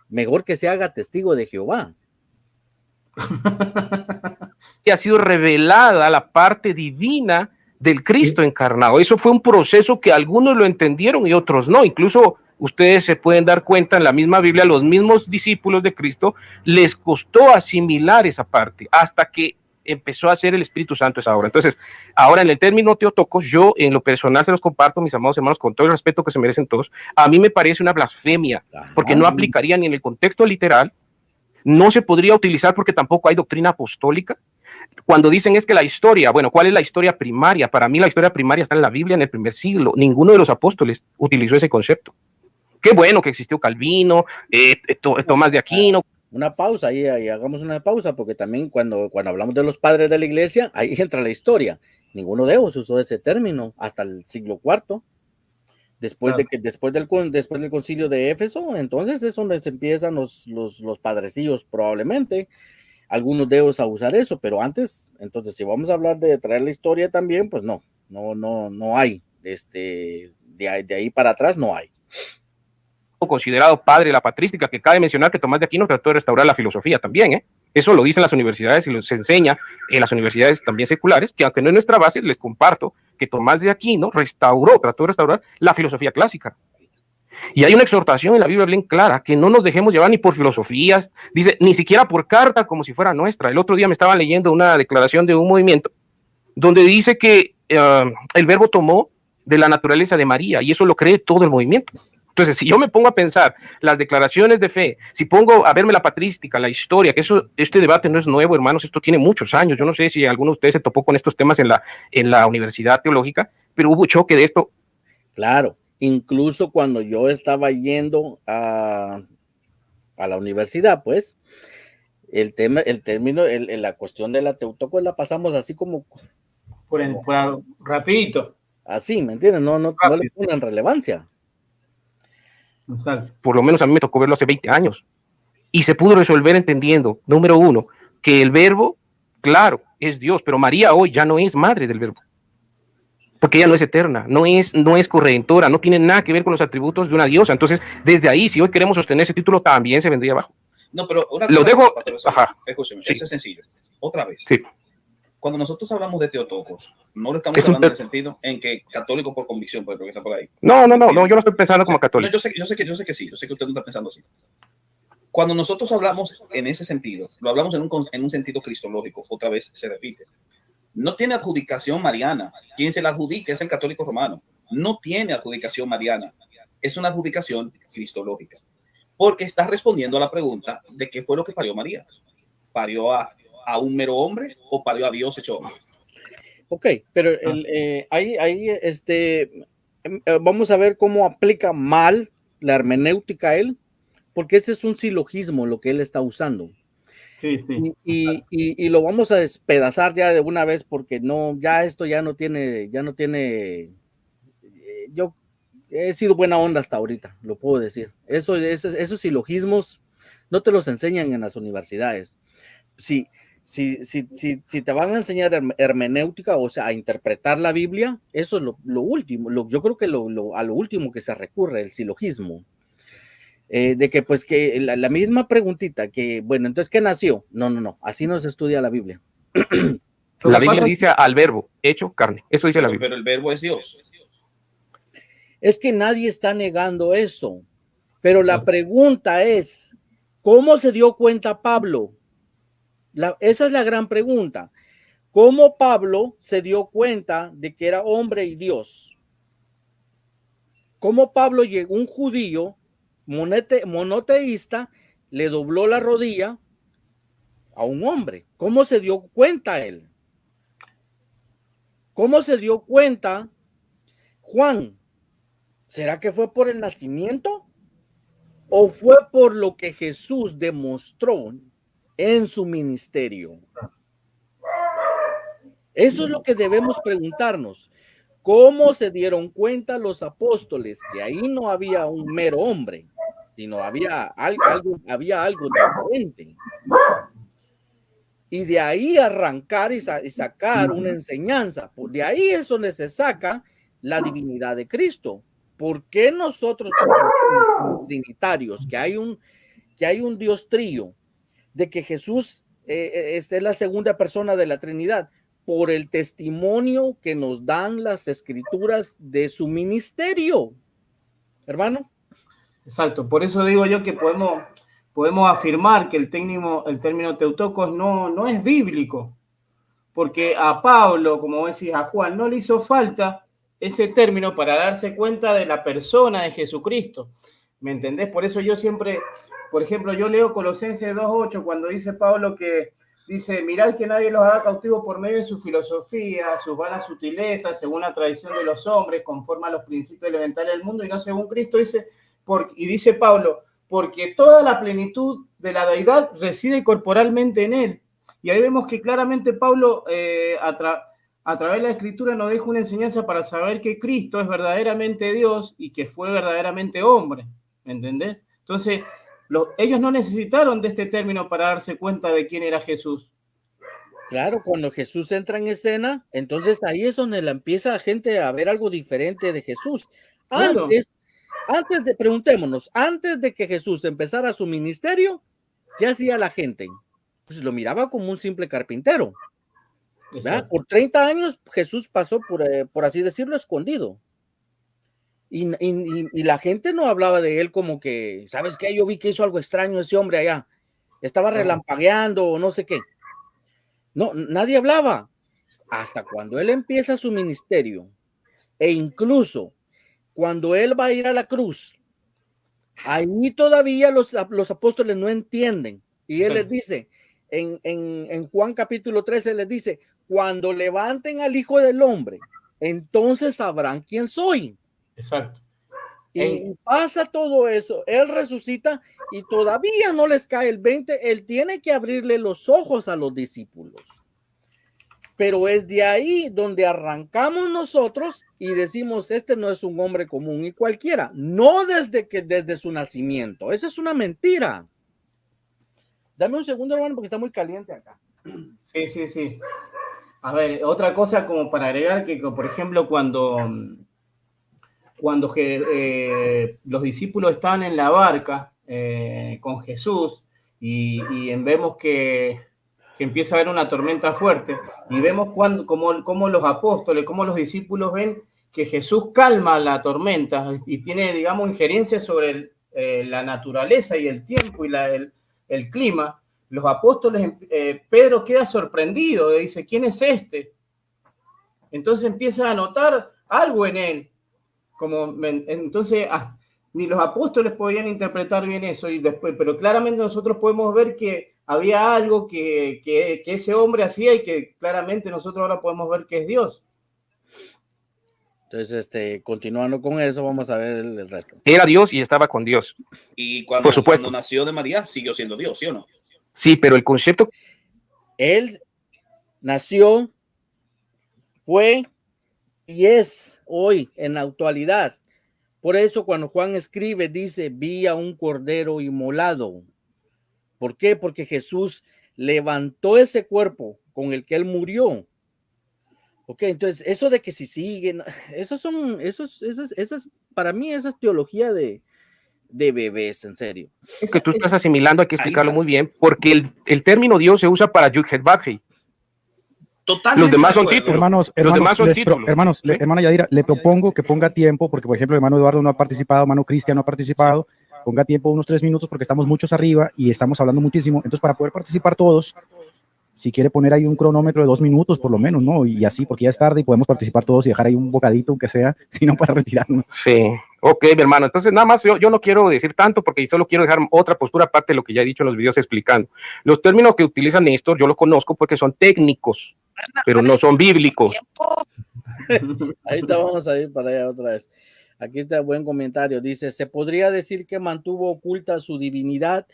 mejor que se haga testigo de Jehová. Que ha sido revelada la parte divina del Cristo encarnado. Eso fue un proceso que algunos lo entendieron y otros no. Incluso ustedes se pueden dar cuenta en la misma Biblia, los mismos discípulos de Cristo les costó asimilar esa parte hasta que empezó a hacer el Espíritu Santo esa obra. Entonces, ahora en el término Teotocos, yo en lo personal se los comparto, mis amados hermanos, con todo el respeto que se merecen todos. A mí me parece una blasfemia, porque no aplicaría ni en el contexto literal, no se podría utilizar porque tampoco hay doctrina apostólica. Cuando dicen es que la historia, bueno, ¿cuál es la historia primaria? Para mí la historia primaria está en la Biblia en el primer siglo. Ninguno de los apóstoles utilizó ese concepto. Qué bueno que existió Calvino, Tomás de Aquino. Una pausa, ahí hagamos una pausa, porque también cuando hablamos de los padres de la iglesia, ahí entra la historia. Ninguno de ellos usó ese término hasta el siglo IV. Después del concilio de Éfeso, entonces es donde se empiezan los padrecillos probablemente, algunos de ellos a usar eso, pero antes, entonces si vamos a hablar de traer la historia también, pues no hay, de ahí para atrás no hay. Considerado padre de la patrística, que cabe mencionar que Tomás de Aquino trató de restaurar la filosofía también, ¿eh? Eso lo dicen las universidades y se enseña en las universidades también seculares, que aunque no es nuestra base, les comparto que Tomás de Aquino trató de restaurar la filosofía clásica. Y hay una exhortación en la Biblia bien clara, que no nos dejemos llevar ni por filosofías, dice, ni siquiera por carta como si fuera nuestra. El otro día me estaba leyendo una declaración de un movimiento donde dice que el verbo tomó de la naturaleza de María, y eso lo cree todo el movimiento. Entonces, si yo me pongo a pensar las declaraciones de fe, si pongo a verme la patrística, la historia, que este debate no es nuevo, hermanos, esto tiene muchos años. Yo no sé si alguno de ustedes se topó con estos temas en la universidad teológica, pero hubo choque de esto. Claro, incluso cuando yo estaba yendo a la universidad, pues, la cuestión de la Teotocos la pasamos así como por rapidito. Así, ¿me entiendes? No le ponen relevancia. Exacto. Por lo menos a mí me tocó verlo hace 20 años. Y se pudo resolver entendiendo, número uno, que el verbo, claro, es Dios, pero María hoy ya no es madre del verbo. Porque ella no es eterna, no es corredentora, no tiene nada que ver con los atributos de una diosa. Entonces, desde ahí, si hoy queremos sostener ese título, también se vendría abajo. No, pero lo dejo. Escúcheme, sí. Eso es sencillo. Otra vez. Sí. Cuando nosotros hablando de Teotocos, no le estamos hablando en el sentido en que católico por convicción, por ejemplo, que está por ahí. No, yo no estoy pensando como católico. No, yo sé que sí, yo sé que usted no está pensando así. Cuando nosotros hablamos en ese sentido, lo hablamos en un sentido cristológico, otra vez se repite. No tiene adjudicación mariana. Quien se la adjudica es el católico romano. No tiene adjudicación mariana. Es una adjudicación cristológica. Porque está respondiendo a la pregunta de qué fue lo que parió María. ¿Parió a un mero hombre o parió a Dios hecho hombre? Ok, pero vamos a ver cómo aplica mal la hermenéutica a él, porque ese es un silogismo lo que él está usando. Sí. Y lo vamos a despedazar ya de una vez, porque esto ya no tiene, yo he sido buena onda hasta ahorita, lo puedo decir. Esos silogismos no te los enseñan en las universidades. Si te van a enseñar hermenéutica, o sea, a interpretar la Biblia, eso es lo último, yo creo que a lo último que se recurre, el silogismo. De que pues que la misma preguntita, que bueno, entonces, ¿qué nació? No, así no se estudia la Biblia. La Biblia dice al verbo, hecho carne, eso dice la Biblia. Pero el verbo es Dios. Es que nadie está negando eso, pero la pregunta es, ¿cómo se dio cuenta Pablo? Esa es la gran pregunta. ¿Cómo Pablo se dio cuenta de que era hombre y Dios? ¿Cómo Pablo llegó, un judío monoteísta, le dobló la rodilla a un hombre? ¿Cómo se dio cuenta él? ¿Cómo se dio cuenta Juan? ¿Será que fue por el nacimiento? ¿O fue por lo que Jesús demostró en su ministerio? Eso es lo que debemos preguntarnos. ¿Cómo se dieron cuenta los apóstoles que ahí no había un mero hombre, sino había algo diferente? Y de ahí arrancar y sacar una enseñanza. De ahí es donde se saca la divinidad de Cristo. ¿Por qué nosotros, como trinitarios, que hay un Dios trío, de que Jesús es la segunda persona de la Trinidad? Por el testimonio que nos dan las escrituras de su ministerio, hermano. Exacto, por eso digo yo que podemos afirmar que el término Teotocos no es bíblico, porque a Pablo, como decís, a Juan, no le hizo falta ese término para darse cuenta de la persona de Jesucristo. ¿Me entendés? Por eso yo siempre, por ejemplo, yo leo Colosenses 2:8 cuando dice Pablo que dice, mirad que nadie los haga cautivos por medio de su filosofía, sus vanas sutilezas, según la tradición de los hombres, conforme a los principios elementales del mundo, y no según Cristo, y dice Pablo, porque toda la plenitud de la deidad reside corporalmente en él. Y ahí vemos que claramente Pablo, a través de la Escritura, nos deja una enseñanza para saber que Cristo es verdaderamente Dios y que fue verdaderamente hombre. ¿Me entendés? Entonces, ellos no necesitaron de este término para darse cuenta de quién era Jesús. Claro, cuando Jesús entra en escena, entonces ahí es donde empieza la gente a ver algo diferente de Jesús. Claro. Preguntémonos, antes de que Jesús empezara su ministerio, ¿qué hacía la gente? Pues lo miraba como un simple carpintero. Por 30 años Jesús pasó por así decirlo, escondido. Y la gente no hablaba de él como que, ¿sabes qué? Yo vi que hizo algo extraño ese hombre allá. Estaba relampagueando o no sé qué. No, nadie hablaba. Hasta cuando él empieza su ministerio. E incluso cuando él va a ir a la cruz, ahí todavía los apóstoles no entienden. Y él les dice, en Juan capítulo 13, les dice, cuando levanten al Hijo del Hombre, entonces sabrán quién soy. Exacto. Y pasa todo eso, él resucita y todavía no les cae el 20, él tiene que abrirle los ojos a los discípulos. Pero es de ahí donde arrancamos nosotros y decimos, este no es un hombre común y cualquiera, no desde su nacimiento, esa es una mentira. Dame un segundo, hermano, porque está muy caliente acá. Sí. A ver, otra cosa como para agregar que, por ejemplo, cuando los discípulos estaban en la barca con Jesús y vemos que empieza a haber una tormenta fuerte y vemos cómo los apóstoles, cómo los discípulos ven que Jesús calma la tormenta y tiene, digamos, injerencia sobre la naturaleza y el tiempo y el clima. Los apóstoles, Pedro queda sorprendido, dice, ¿quién es este? Entonces empieza a notar algo en él. Entonces, ni los apóstoles podían interpretar bien eso, pero claramente nosotros podemos ver que había algo que ese hombre hacía y que claramente nosotros ahora podemos ver que es Dios. Entonces, continuando con eso, vamos a ver el resto. Era Dios y estaba con Dios. Y cuando, por supuesto, cuando nació de María, siguió siendo Dios, ¿sí o no? Sí, pero el concepto... Él nació, fue y es hoy en la actualidad. Por eso cuando Juan escribe, dice, vi a un cordero inmolado. ¿Por qué? Porque Jesús levantó ese cuerpo con el que él murió. Ok, entonces eso de que si siguen, para mí esa es teología de bebés, en serio. Que tú estás asimilando, hay que explicarlo muy bien, porque el término Dios se usa para Yud-Het Vaf-Hei. Totalmente. Los demás son títulos. Hermana Yadira, le propongo que ponga tiempo, porque por ejemplo el hermano Eduardo no ha participado, hermano Cristian no ha participado, ponga tiempo unos 3 minutos porque estamos muchos arriba y estamos hablando muchísimo. Entonces, para poder participar todos, si quiere poner ahí un cronómetro de 2 minutos por lo menos, ¿no? Y así, porque ya es tarde y podemos participar todos y dejar ahí un bocadito, aunque sea, sino para retirarnos. Sí, ok, mi hermano. Entonces, nada más yo no quiero decir tanto porque solo quiero dejar otra postura aparte de lo que ya he dicho en los videos explicando. Los términos que utiliza Néstor, yo los conozco porque son técnicos, pero no son bíblicos. Ahí te vamos a ir para allá otra vez. Aquí está buen comentario. Dice, ¿se podría decir que mantuvo oculta su divinidad?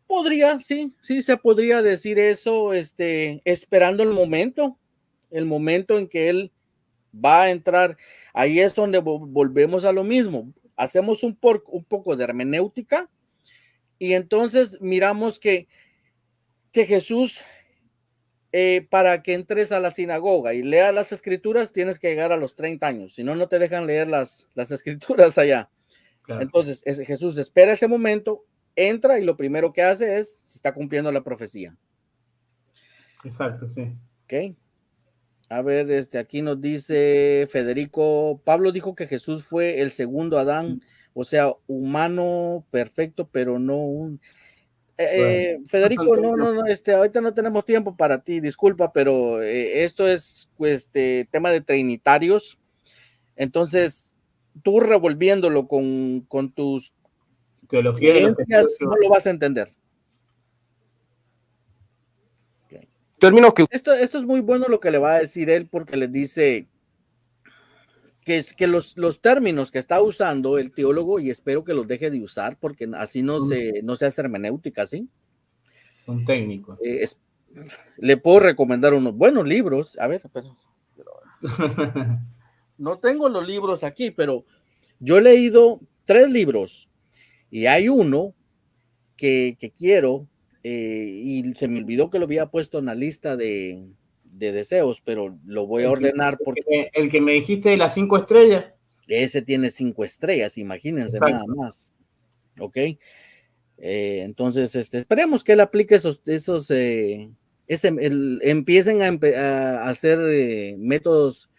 Podría, sí, se podría decir eso, esperando el momento en que él va a entrar. Ahí es donde volvemos a lo mismo. Hacemos un poco de hermenéutica y entonces miramos que Jesús, para que entres a la sinagoga y leas las escrituras, tienes que llegar a los 30 años, si no, no te dejan leer las escrituras allá. Claro. Entonces, Jesús espera ese momento, entra y lo primero que hace es, se está cumpliendo la profecía. Exacto, sí. Ok. A ver, aquí nos dice Federico, Pablo dijo que Jesús fue el segundo Adán, o sea, humano perfecto, pero no un... Federico, no, ahorita no tenemos tiempo para ti, disculpa, pero esto es tema de trinitarios, entonces tú revolviéndolo con tus teologías, no lo vas a entender. Okay. Término que... Esto es muy bueno lo que le va a decir él, porque le dice que los términos que está usando el teólogo, y espero que los deje de usar, porque así no se hace hermenéutica, ¿sí? Son técnicos. Le puedo recomendar unos buenos libros. A ver, no tengo los libros aquí, pero yo he leído 3 libros y hay uno que quiero y se me olvidó que lo había puesto en la lista de deseos, pero lo voy a ordenar porque... El que me dijiste de las 5 estrellas. Ese tiene 5 estrellas, imagínense. Exacto. Nada más. Ok. Entonces, esperemos que él aplique empiecen a hacer métodos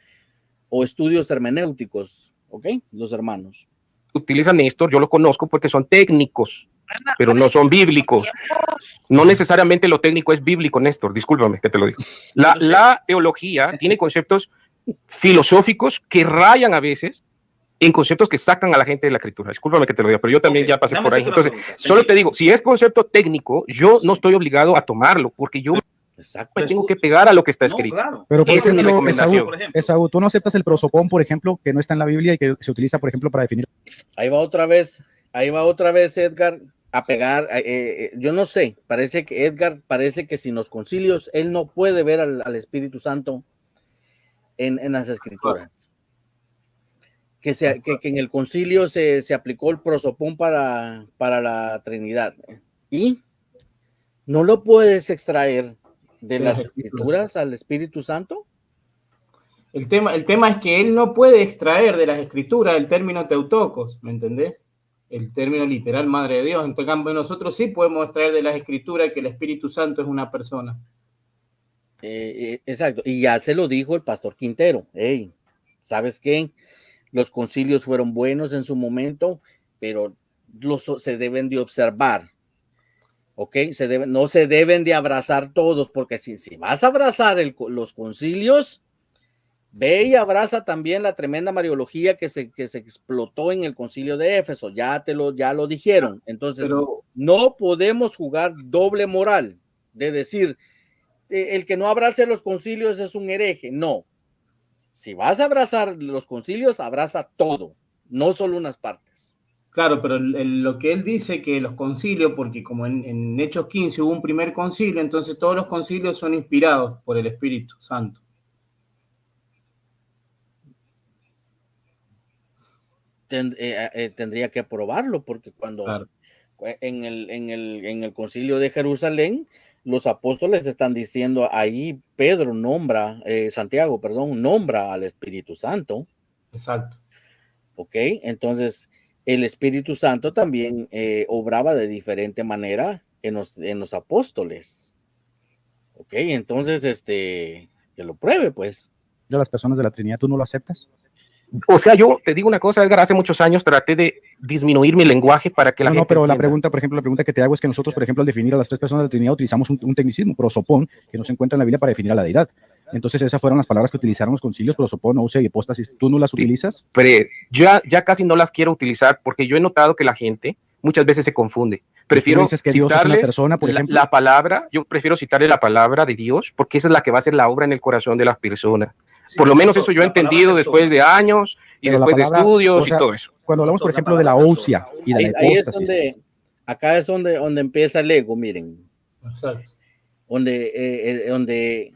o estudios hermenéuticos, ¿ok? Los hermanos. Utilizan Néstor, yo lo conozco porque son técnicos, pero no son bíblicos. No necesariamente lo técnico es bíblico, Néstor, discúlpame que te lo digo. La teología tiene conceptos filosóficos que rayan a veces en conceptos que sacan a la gente de la escritura. Discúlpame que te lo diga, pero yo también ya pasé por ahí. Entonces, solo te digo, si es concepto técnico, yo no estoy obligado a tomarlo, porque yo me tengo que pegar a lo que está escrito. Claro. Pero por esa es mi recomendación. Esaú, tú no aceptas el prosopón, por ejemplo, que no está en la Biblia y que se utiliza, por ejemplo, para definir. Ahí va otra vez, Edgar, a pegar. Yo no sé, parece que sin los concilios, él no puede ver al Espíritu Santo en las escrituras. Que en el concilio se aplicó el prosopón para la Trinidad. Y no lo puedes extraer de las escrituras al Espíritu Santo. El tema es que él no puede extraer de las escrituras el término teutocos, ¿me entendés? El término literal madre de Dios. En cambio, nosotros sí podemos extraer de las escrituras que el Espíritu Santo es una persona. Exacto. Y ya se lo dijo el pastor Quintero. Hey, ¿sabes qué? Los concilios fueron buenos en su momento, pero se deben de observar, ¿ok? No se deben de abrazar todos, porque si vas a abrazar los concilios, ve y abraza también la tremenda mariología que se explotó en el concilio de Éfeso, ya lo dijeron. Entonces, no podemos jugar doble moral, de decir, el que no abrace los concilios es un hereje, no. Si vas a abrazar los concilios, abraza todo, no solo unas partes. Claro, pero lo que él dice que los concilios, porque como en Hechos 15 hubo un primer concilio, entonces todos los concilios son inspirados por el Espíritu Santo. Tendría que probarlo, porque cuando en el concilio de Jerusalén, los apóstoles están diciendo ahí, Santiago nombra al Espíritu Santo. Exacto. Ok, entonces el Espíritu Santo también obraba de diferente manera en los apóstoles. Ok, entonces que lo pruebe, pues. De las personas de la Trinidad, ¿tú no lo aceptas? O sea, yo te digo una cosa, Edgar, hace muchos años traté de disminuir mi lenguaje para que la gente No, pero la entienda. pregunta, por ejemplo, la pregunta que te hago es que nosotros, por ejemplo, al definir a las tres personas de la Trinidad, utilizamos un tecnicismo, prosopón, que no se encuentra en la Biblia para definir a la deidad. Entonces, esas fueron las palabras que utilizaron los concilios, prosopón, ousia y hipóstasis. ¿Tú no las Sí. utilizas? Pero ya casi no las quiero utilizar porque yo he notado que la gente muchas veces se confunde. Prefiero dices que Dios es una citarles persona, por ejemplo. la palabra, yo prefiero citarle la palabra de Dios porque esa es la que va a hacer la obra en el corazón de las personas. Sí, Por lo menos eso yo he la palabra entendido persona. después de años y Pero la después de palabra, estudios o sea, y todo eso. Cuando hablamos, por La ejemplo, de la palabra ousia y de la Ahí es hipóstasis, acá es donde empieza el ego, miren. Exacto. Donde,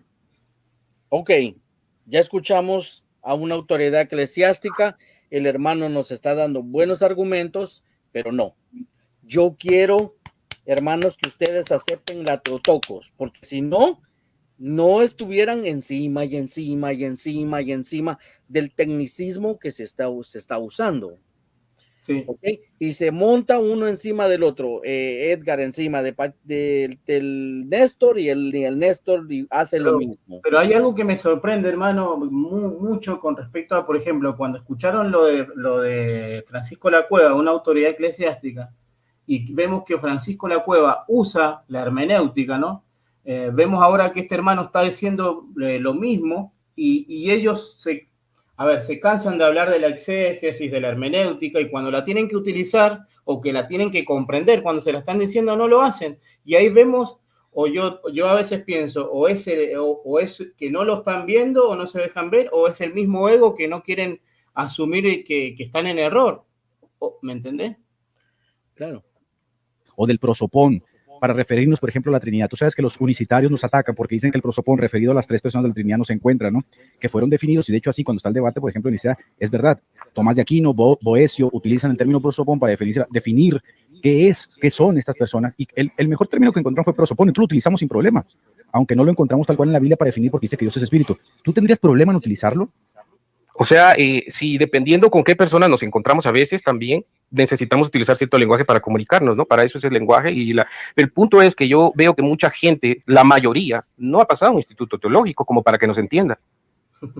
ok, ya escuchamos a una autoridad eclesiástica, el hermano nos está dando buenos argumentos, pero no. Yo quiero, hermanos, que ustedes acepten la Teotocos, porque si no, no estuvieran encima y encima y encima y encima del tecnicismo que se está usando. Sí. ¿Okay? Y se monta uno encima del otro, Edgar encima del Néstor y el Néstor hace lo mismo. Pero hay algo que me sorprende, hermano, mucho con respecto a, por ejemplo, cuando escucharon lo de Francisco La Cueva, una autoridad eclesiástica, y vemos que Francisco La Cueva usa la hermenéutica, ¿no? Vemos ahora que este hermano está diciendo lo mismo y ellos se cansan de hablar de la exégesis, de la hermenéutica, y cuando la tienen que utilizar o que la tienen que comprender, cuando se la están diciendo, no lo hacen. Y ahí vemos, o yo a veces pienso, o es que no lo están viendo o no se dejan ver, o es el mismo ego que no quieren asumir que están en error. ¿Me entendés? Claro. o del prosopón, para referirnos, por ejemplo, a la Trinidad. Tú sabes que los unicitarios nos atacan porque dicen que el prosopón referido a las tres personas de la Trinidad no se encuentra, ¿no? Que fueron definidos, y de hecho así cuando está el debate, por ejemplo, en Nicea, es verdad. Tomás de Aquino, Boecio utilizan el término prosopón para definir qué son estas personas, y el mejor término que encontramos fue prosopón, y tú lo utilizamos sin problema, aunque no lo encontramos tal cual en la Biblia para definir porque dice que Dios es espíritu. ¿Tú tendrías problema en utilizarlo? O sea, si dependiendo con qué personas nos encontramos a veces también necesitamos utilizar cierto lenguaje para comunicarnos, ¿no? Para eso es el lenguaje el punto es que yo veo que mucha gente, la mayoría, no ha pasado un instituto teológico como para que nos entienda.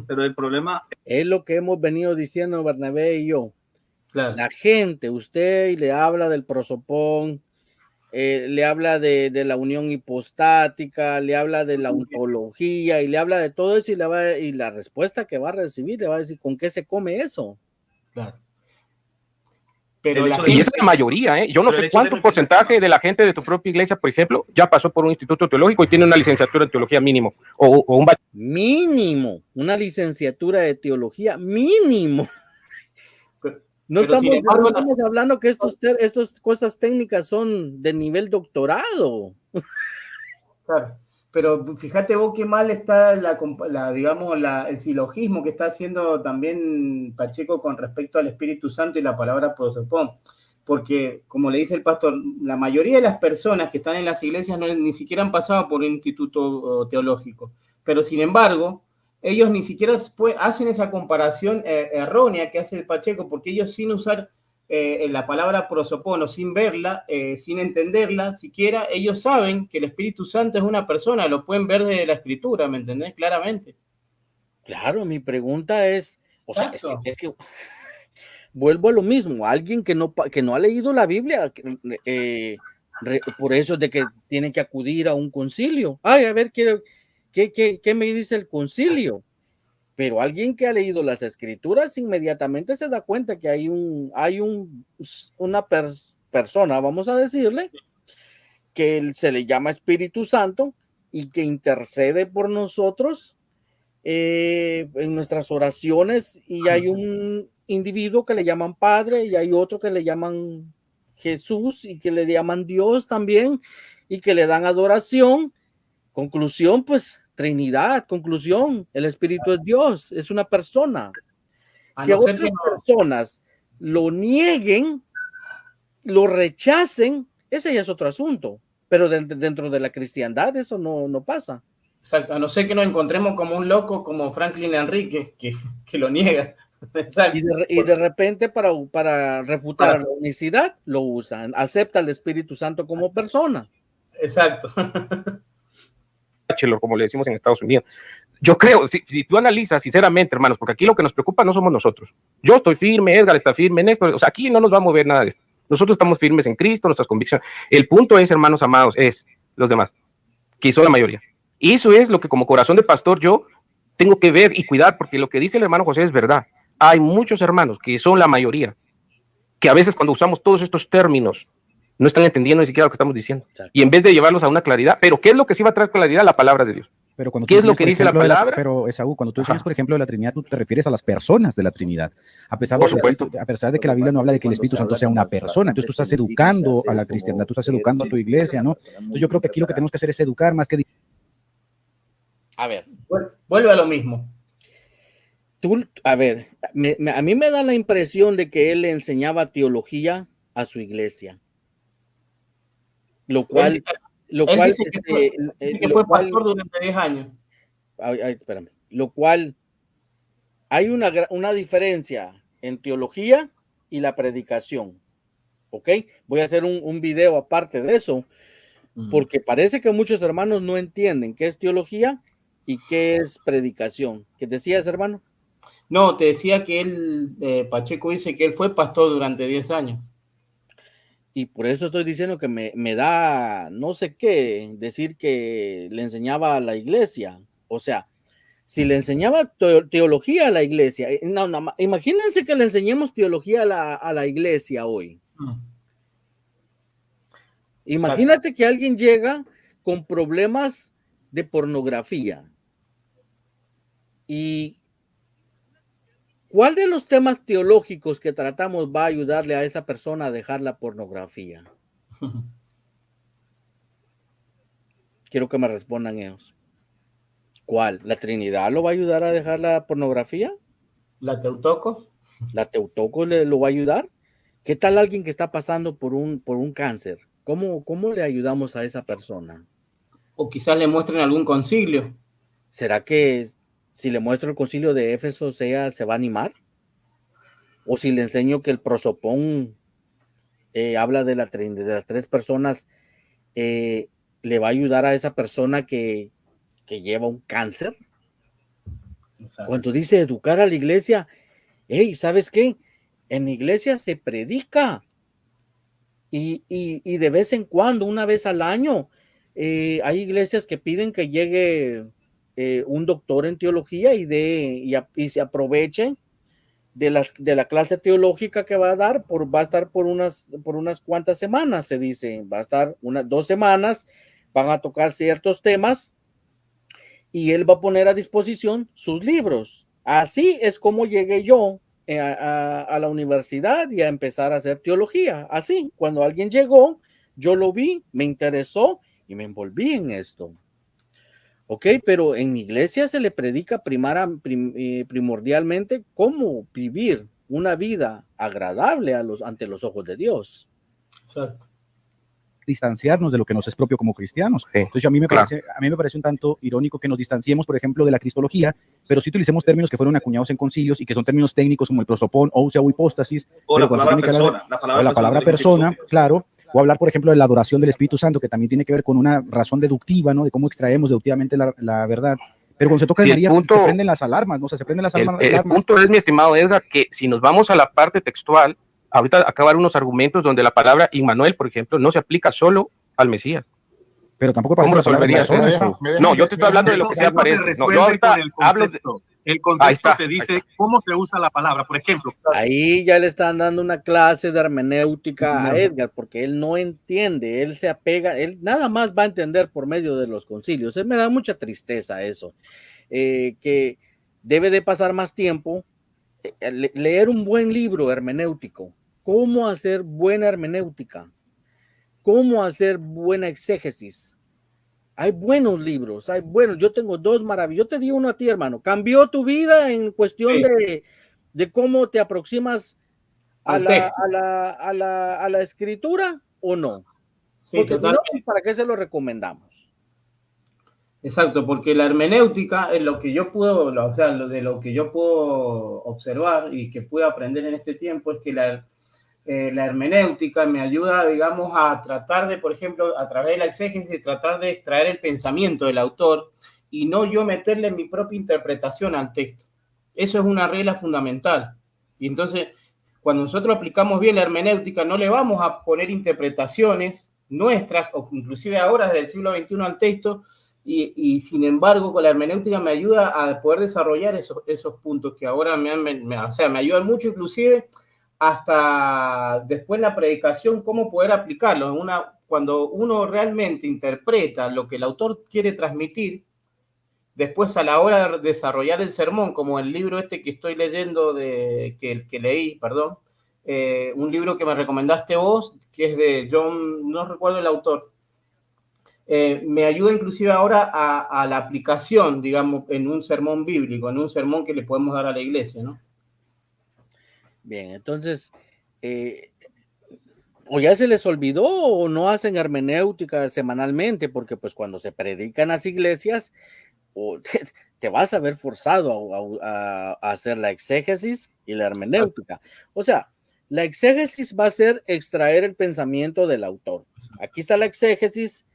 Pero el problema es lo que hemos venido diciendo Bernabé y yo. Claro. La gente, usted le habla del prosopón, le habla de la unión hipostática, le habla de la ontología y le habla de todo eso, y la respuesta que va a recibir le va a decir ¿con qué se come eso? Claro. Pero y esa es la mayoría, ¿eh? Yo no sé cuánto porcentaje de la gente de tu propia iglesia, por ejemplo, ya pasó por un instituto teológico y tiene una licenciatura en teología mínimo o un mínimo, una licenciatura de teología mínimo. No estamos hablando que estas cosas técnicas son de nivel doctorado. Claro, pero fíjate vos qué mal está el silogismo que está haciendo también Pacheco con respecto al Espíritu Santo y la palabra prosopón. Porque, como le dice el pastor, la mayoría de las personas que están en las iglesias ni siquiera han pasado por un instituto teológico. Pero, sin embargo, ellos ni siquiera hacen esa comparación errónea que hace el Pacheco, porque ellos sin usar la palabra prosopón o sin verla, sin entenderla siquiera, ellos saben que el Espíritu Santo es una persona, lo pueden ver desde la Escritura, ¿me entendés? Claramente. Claro, mi pregunta es, o sea, es que vuelvo a lo mismo, alguien que no ha leído la Biblia, por eso es de que tienen que acudir a un concilio. Ay, a ver, ¿qué me dice el concilio? Pero alguien que ha leído las escrituras inmediatamente se da cuenta que hay una persona, vamos a decirle, que se le llama Espíritu Santo y que intercede por nosotros en nuestras oraciones, y hay un individuo que le llaman Padre y hay otro que le llaman Jesús y que le llaman Dios también y que le dan adoración. Conclusión, pues Trinidad, conclusión, el Espíritu es Dios, es una persona. Que otras personas lo nieguen, lo rechacen, ese ya es otro asunto, pero dentro de la cristiandad eso no pasa. Exacto, a no ser que nos encontremos como un loco como Franklin Enrique, que lo niega. Exacto. Y de repente para refutar a la unicidad lo usan, acepta al Espíritu Santo como persona. Exacto. Como le decimos en Estados Unidos. yo creo, si tú analizas sinceramente, hermanos, porque aquí lo que nos preocupa no somos nosotros. Yo estoy firme, Edgar está firme en esto, o sea, aquí no nos va a mover nada de esto. Nosotros estamos firmes en Cristo, nuestras convicciones. El punto es, hermanos amados, es los demás, que son la mayoría. Y eso es lo que como corazón de pastor yo tengo que ver y cuidar, porque lo que dice el hermano José es verdad. Hay muchos hermanos que son la mayoría, que a veces cuando usamos todos estos términos no están entendiendo ni siquiera lo que estamos diciendo. Y en vez de llevarlos a una claridad, pero ¿qué es lo que sí va a traer claridad? La palabra de Dios. Pero cuando ¿Qué es lo que dice la palabra? Pero Esaú, cuando tú dices, por ejemplo, de la Trinidad, tú te refieres a las personas de la Trinidad. A pesar de que la Biblia no habla de que el Espíritu Santo sea una persona, entonces tú estás educando a la cristiandad, tú estás educando a tu iglesia, ¿no? Entonces yo creo que aquí lo que tenemos que hacer es educar más que... A ver. Vuelve a lo mismo. A ver, a mí me da la impresión de que él le enseñaba teología a su iglesia. Lo cual... Él dice que fue pastor durante 10 años. Espérame. Lo cual hay una diferencia en teología y la predicación. ¿Ok? Voy a hacer un video aparte de eso, porque parece que muchos hermanos no entienden qué es teología y qué es predicación. ¿Qué decías, hermano? No, te decía que él, Pacheco dice que él fue pastor durante 10 años. Y por eso estoy diciendo que me da no sé qué decir que le enseñaba a la iglesia. O sea, si le enseñaba teología a la iglesia, no, imagínense que le enseñemos teología a la iglesia hoy. Imagínate que alguien llega con problemas de pornografía. ¿Y cuál de los temas teológicos que tratamos va a ayudarle a esa persona a dejar la pornografía? Quiero que me respondan ellos. ¿Cuál? ¿La Trinidad lo va a ayudar a dejar la pornografía? ¿La Teutocos? ¿La Teutocos lo va a ayudar? ¿Qué tal alguien que está pasando por un cáncer? ¿Cómo le ayudamos a esa persona? O quizás le muestren algún concilio. ¿Será que si le muestro el concilio de Éfeso se va a animar? ¿O si le enseño que el prosopón habla de las 3 personas, le va a ayudar a esa persona que lleva un cáncer? Exacto. Cuando dice educar a la iglesia, hey, ¿sabes qué? En la iglesia se predica y de vez en cuando, una vez al año, hay iglesias que piden que llegue un doctor en teología y se aprovechen de la clase teológica que va a dar, va a estar por unas cuantas semanas, se dice, va a estar 2 semanas, van a tocar ciertos temas y él va a poner a disposición sus libros. Así es como llegué yo a la universidad y a empezar a hacer teología. Así, cuando alguien llegó, yo lo vi, me interesó y me envolví en esto. Ok, pero en mi iglesia se le predica primordialmente cómo vivir una vida agradable ante los ojos de Dios. Exacto. Distanciarnos de lo que nos es propio como cristianos. Sí, entonces a mí me parece un tanto irónico que nos distanciemos, por ejemplo, de la cristología, pero sí utilicemos términos que fueron acuñados en concilios y que son términos técnicos como el prosopón, ousia o hipóstasis, o la palabra persona, claro, o hablar, por ejemplo, de la adoración del Espíritu Santo, que también tiene que ver con una razón deductiva, ¿no? De cómo extraemos deductivamente la verdad. Pero cuando se toca de María, se prenden las alarmas, ¿no? Se prenden las alarmas. El punto es, mi estimado Edgar, que si nos vamos a la parte textual, ahorita acabar unos argumentos donde la palabra Immanuel, por ejemplo, no se aplica solo al Mesías. Pero tampoco para ¿cómo resolverías eso? No, yo te estoy hablando de lo que se aparece. No, yo ahorita hablo de... El contexto te dice cómo se usa la palabra, por ejemplo. Ahí ya le están dando una clase de hermenéutica a Edgar, porque él no entiende, él se apega, él nada más va a entender por medio de los concilios. Me da mucha tristeza eso, que debe de pasar más tiempo, leer un buen libro hermenéutico, cómo hacer buena hermenéutica, cómo hacer buena exégesis. Hay buenos libros, yo tengo 2 maravillosos. Yo te digo uno a ti, hermano. ¿Cambió tu vida en cuestión de cómo te aproximas a la escritura o no? Sí, porque si no, ¿para qué se lo recomendamos? Exacto, porque la hermenéutica es lo que yo puedo, o sea, de lo que yo puedo observar y que puedo aprender en este tiempo es que la hermenéutica me ayuda, digamos, a tratar de, por ejemplo, a través de la exégesis, tratar de extraer el pensamiento del autor y no yo meterle mi propia interpretación al texto. Eso es una regla fundamental. Y entonces, cuando nosotros aplicamos bien la hermenéutica, no le vamos a poner interpretaciones nuestras, o inclusive ahora desde el siglo XXI al texto, y sin embargo con la hermenéutica me ayuda a poder desarrollar esos puntos que ahora me ayudan mucho, inclusive hasta después la predicación, cómo poder aplicarlo. Cuando uno realmente interpreta lo que el autor quiere transmitir, después a la hora de desarrollar el sermón, como el libro este que estoy leyendo, que leí, perdón, un libro que me recomendaste vos, que es de John, no recuerdo el autor, me ayuda inclusive ahora a la aplicación, digamos, en un sermón bíblico, en un sermón que le podemos dar a la iglesia, ¿no? Bien, entonces, o ya se les olvidó o no hacen hermenéutica semanalmente, porque pues cuando se predica en las iglesias, te vas a ver forzado a hacer la exégesis y la hermenéutica. O sea, la exégesis va a ser extraer el pensamiento del autor. Aquí está la exégesis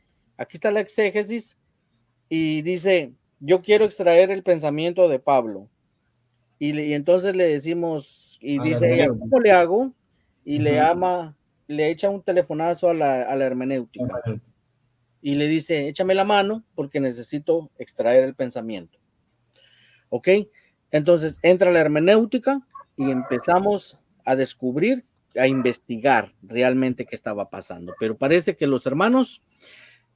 y dice, yo quiero extraer el pensamiento de Pablo. Y entonces le decimos, y dice ella, ¿cómo le hago? Y le echa un telefonazo a la hermenéutica. Y le dice, échame la mano porque necesito extraer el pensamiento. ¿Ok? Entonces entra la hermenéutica y empezamos a descubrir, a investigar realmente qué estaba pasando. Pero parece que los hermanos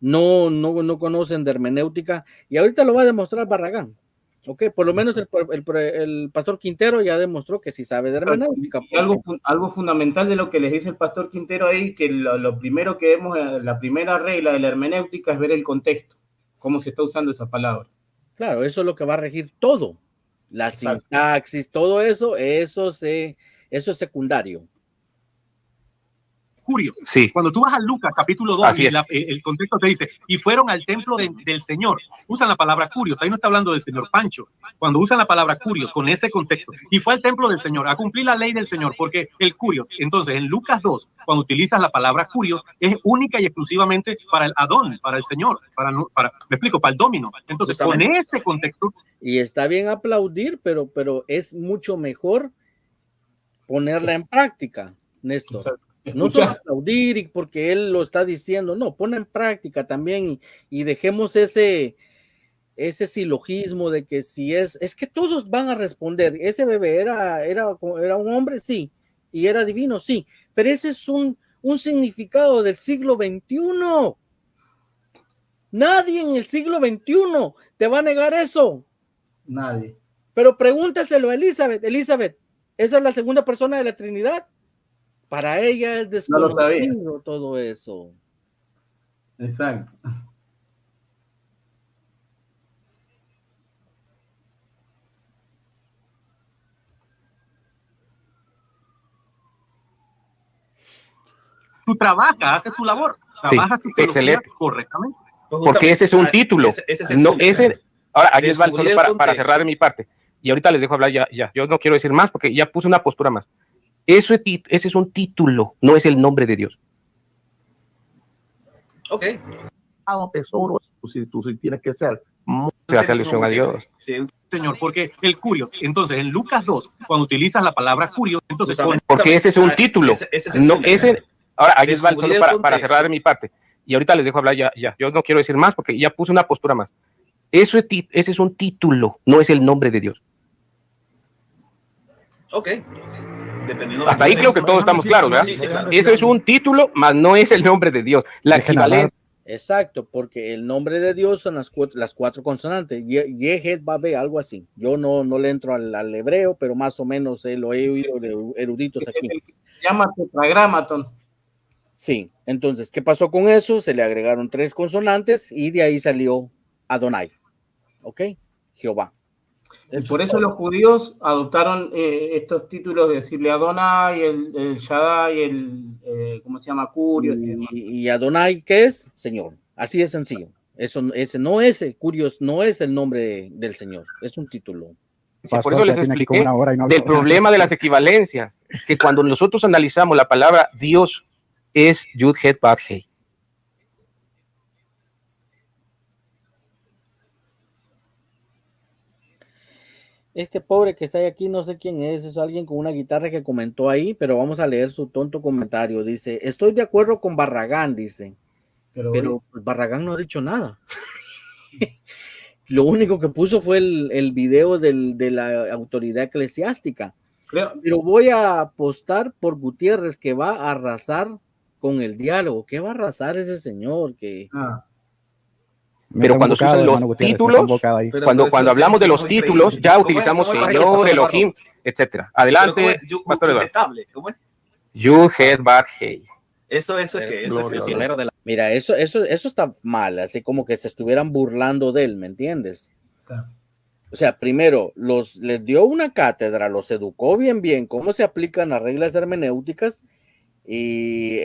no conocen de hermenéutica y ahorita lo va a demostrar Barragán. ¿Ok? Por lo menos el pastor Quintero ya demostró que sí sabe de hermenéutica. Y algo fundamental de lo que les dice el pastor Quintero ahí, que lo primero que vemos, la primera regla de la hermenéutica es ver el contexto, cómo se está usando esa palabra. Claro, eso es lo que va a regir todo. La sintaxis, todo eso es secundario. Curioso. Sí. Cuando tú vas a Lucas capítulo 2, el contexto te dice, y fueron al templo del Señor. Usan la palabra curios, ahí no está hablando del señor Pancho. Cuando usan la palabra curios con ese contexto, y fue al templo del Señor a cumplir la ley del Señor, porque el curios, entonces en Lucas 2, cuando utilizas la palabra curios, es única y exclusivamente para el Adón, para el Señor, me explico, para el domino. Entonces, con ese contexto. Y está bien aplaudir, pero es mucho mejor ponerla en práctica, Néstor. Exacto. No solo aplaudir y porque él lo está diciendo, no, pon en práctica también y dejemos ese silogismo de que si es que todos van a responder, ese bebé era un hombre, sí, y era divino, sí, pero ese es un significado del siglo XXI. Nadie en el siglo XXI te va a negar eso. Nadie. Pero pregúntaselo a Elizabeth, ¿esa es la segunda persona de la Trinidad? Para ella es desconocido todo eso. Exacto. Tú trabajas, haces tu labor, trabajas tu teología correctamente. Porque ese es un título. Ahora, aquí les va solo para cerrar mi parte. Y ahorita les dejo hablar ya. Yo no quiero decir más porque ya puse una postura más. Ese es un título, no es el nombre de Dios. Ok. Tesoro, tú sí tienes que ser. Se hace alusión a Dios. Sí. Señor, porque el curios, entonces en Lucas 2, cuando utilizas la palabra curios, entonces. Porque ese es un título. Ahora, aquí les va solo para cerrar mi parte. Y ahorita les dejo hablar ya. Yo no quiero decir más porque ya puse una postura más. Ese es un título, no es el nombre de Dios. Ok. Hasta ahí creo que todos estamos claros, ¿verdad? Sí, claro. Eso es un título, mas no es el nombre de Dios. La equivalencia. Exacto, porque el nombre de Dios son las cuatro consonantes. Yehet, Babe, algo así. Yo no le entro al hebreo, pero más o menos lo he oído de eruditos aquí. Se llama tetragramaton. Sí, entonces, ¿qué pasó con eso? Se le agregaron 3 consonantes y de ahí salió Adonai. ¿Ok? Jehová. Y por eso los judíos adoptaron estos títulos de decirle Adonai, el Shaddai, ¿cómo se llama? Curios. Y Adonai, ¿qué es? Señor. Así de sencillo. Curios no es el nombre del Señor, es un título. Sí, por eso les expliqué del problema de las equivalencias, que cuando nosotros analizamos la palabra Dios es Yud, Het, Vav, Hei. Este pobre que está aquí, no sé quién es alguien con una guitarra que comentó ahí, pero vamos a leer su tonto comentario. Dice, estoy de acuerdo con Barragán, dice, pero Barragán no ha dicho nada. Lo único que puso fue el video de la autoridad eclesiástica. Pero voy a apostar por Gutiérrez, que va a arrasar con el diálogo. ¿Qué va a arrasar ese señor? Pero cuando se usan los títulos, cuando hablamos de los títulos, ya utilizamos Señor, Elohim, etcétera. Adelante, Pastor Eduardo. ¿Cómo es? You head bad hey. Eso es que Mira, eso está mal, así como que se estuvieran burlando de él, ¿me entiendes? Claro. O sea, primero, les dio una cátedra, los educó bien, cómo se aplican las reglas hermenéuticas, y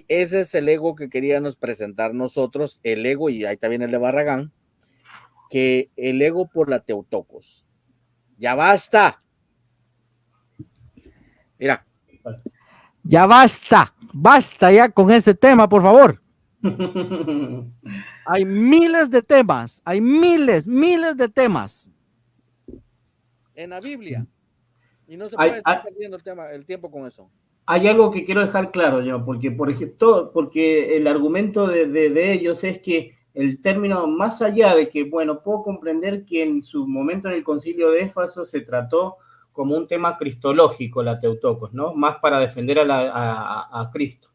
ese es el ego que queríamos presentar nosotros, el ego, y ahí está bien el de Barragán, que el ego por la Teotocos. Ya basta. Mira. Ya basta ya con ese tema, por favor. Hay miles de temas, hay miles de temas en la Biblia y no se puede estar perdiendo el tiempo con eso. Hay algo que quiero dejar claro yo, porque por ejemplo, porque el argumento de ellos es que el término, más allá de que, bueno, puedo comprender que en su momento en el concilio de Éfeso se trató como un tema cristológico, la Teotocos, ¿no? Más para defender a Cristo.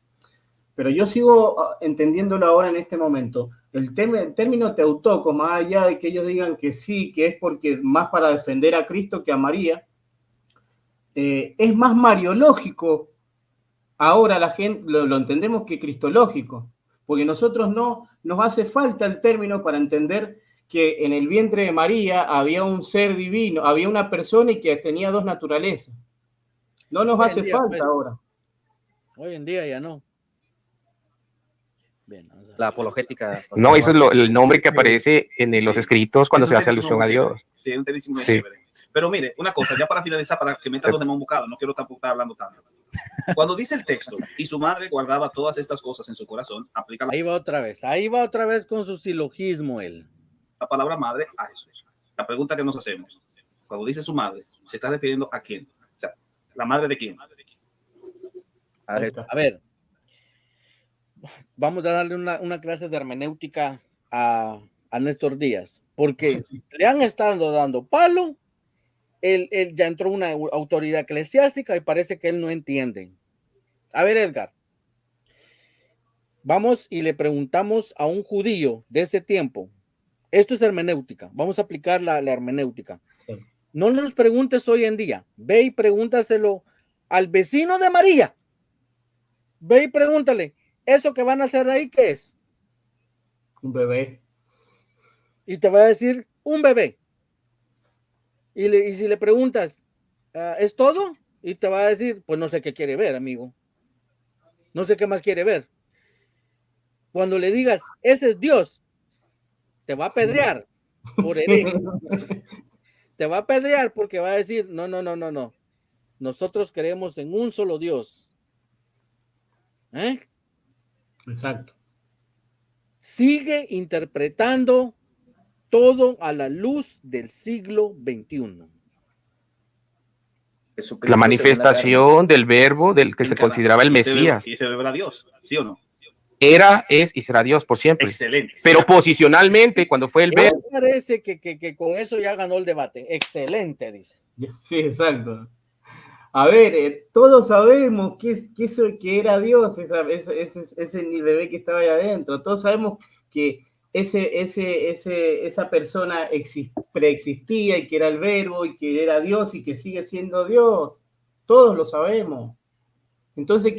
Pero yo sigo entendiéndolo ahora en este momento. El término Teotocos, más allá de que ellos digan que sí, que es porque más para defender a Cristo que a María, es más mariológico. Ahora la gente lo entendemos que cristológico, porque nosotros no nos hace falta el término para entender que en el vientre de María había un ser divino, había una persona y que tenía dos naturalezas. No nos hace falta ahora. Hoy en día ya no. Bien, la apologética. No, eso es el nombre que aparece en los escritos cuando se hace alusión a Dios. Sí, es un tenísimo chévere. Pero mire, una cosa, ya para finalizar, para que metan los demás un bocado, no quiero tampoco estar hablando tanto. Cuando dice el texto, y su madre guardaba todas estas cosas en su corazón, aplica ahí va otra vez con su silogismo él. La palabra madre a Jesús. La pregunta que nos hacemos, cuando dice su madre, ¿se está refiriendo a quién? O sea, ¿la madre de quién? A ver, vamos a darle una clase de hermenéutica a Néstor Díaz, porque le han estado dando palo, él ya entró una autoridad eclesiástica y parece que él no entiende. A ver, Edgar, vamos y le preguntamos a un judío de ese tiempo. Esto es hermenéutica. Vamos a aplicar la hermenéutica. Sí. No nos preguntes hoy en día. Ve y pregúntaselo al vecino de María. Ve y pregúntale, ¿eso que van a hacer ahí qué es? Un bebé. Y te va a decir, un bebé. Y si le preguntas, ¿es todo? Y te va a decir, pues no sé qué quiere ver, amigo. No sé qué más quiere ver. Cuando le digas, ese es Dios, te va a apedrear por hereje. Te va a apedrear porque va a decir, no. Nosotros creemos en un solo Dios. Exacto. Sigue interpretando todo a la luz del siglo XXI. La manifestación del verbo del que se consideraba el Mesías. Y ese verbo era Dios, ¿sí o no? Era, es y será Dios por siempre. Excelente. Pero posicionalmente, cuando fue el verbo. Me parece que con eso ya ganó el debate. Excelente, dice. Sí, exacto. A ver, todos sabemos que que era Dios, ese bebé que estaba ahí adentro. Todos sabemos que esa persona preexistía y que era el verbo y que era Dios y que sigue siendo Dios. Todos lo sabemos. Entonces,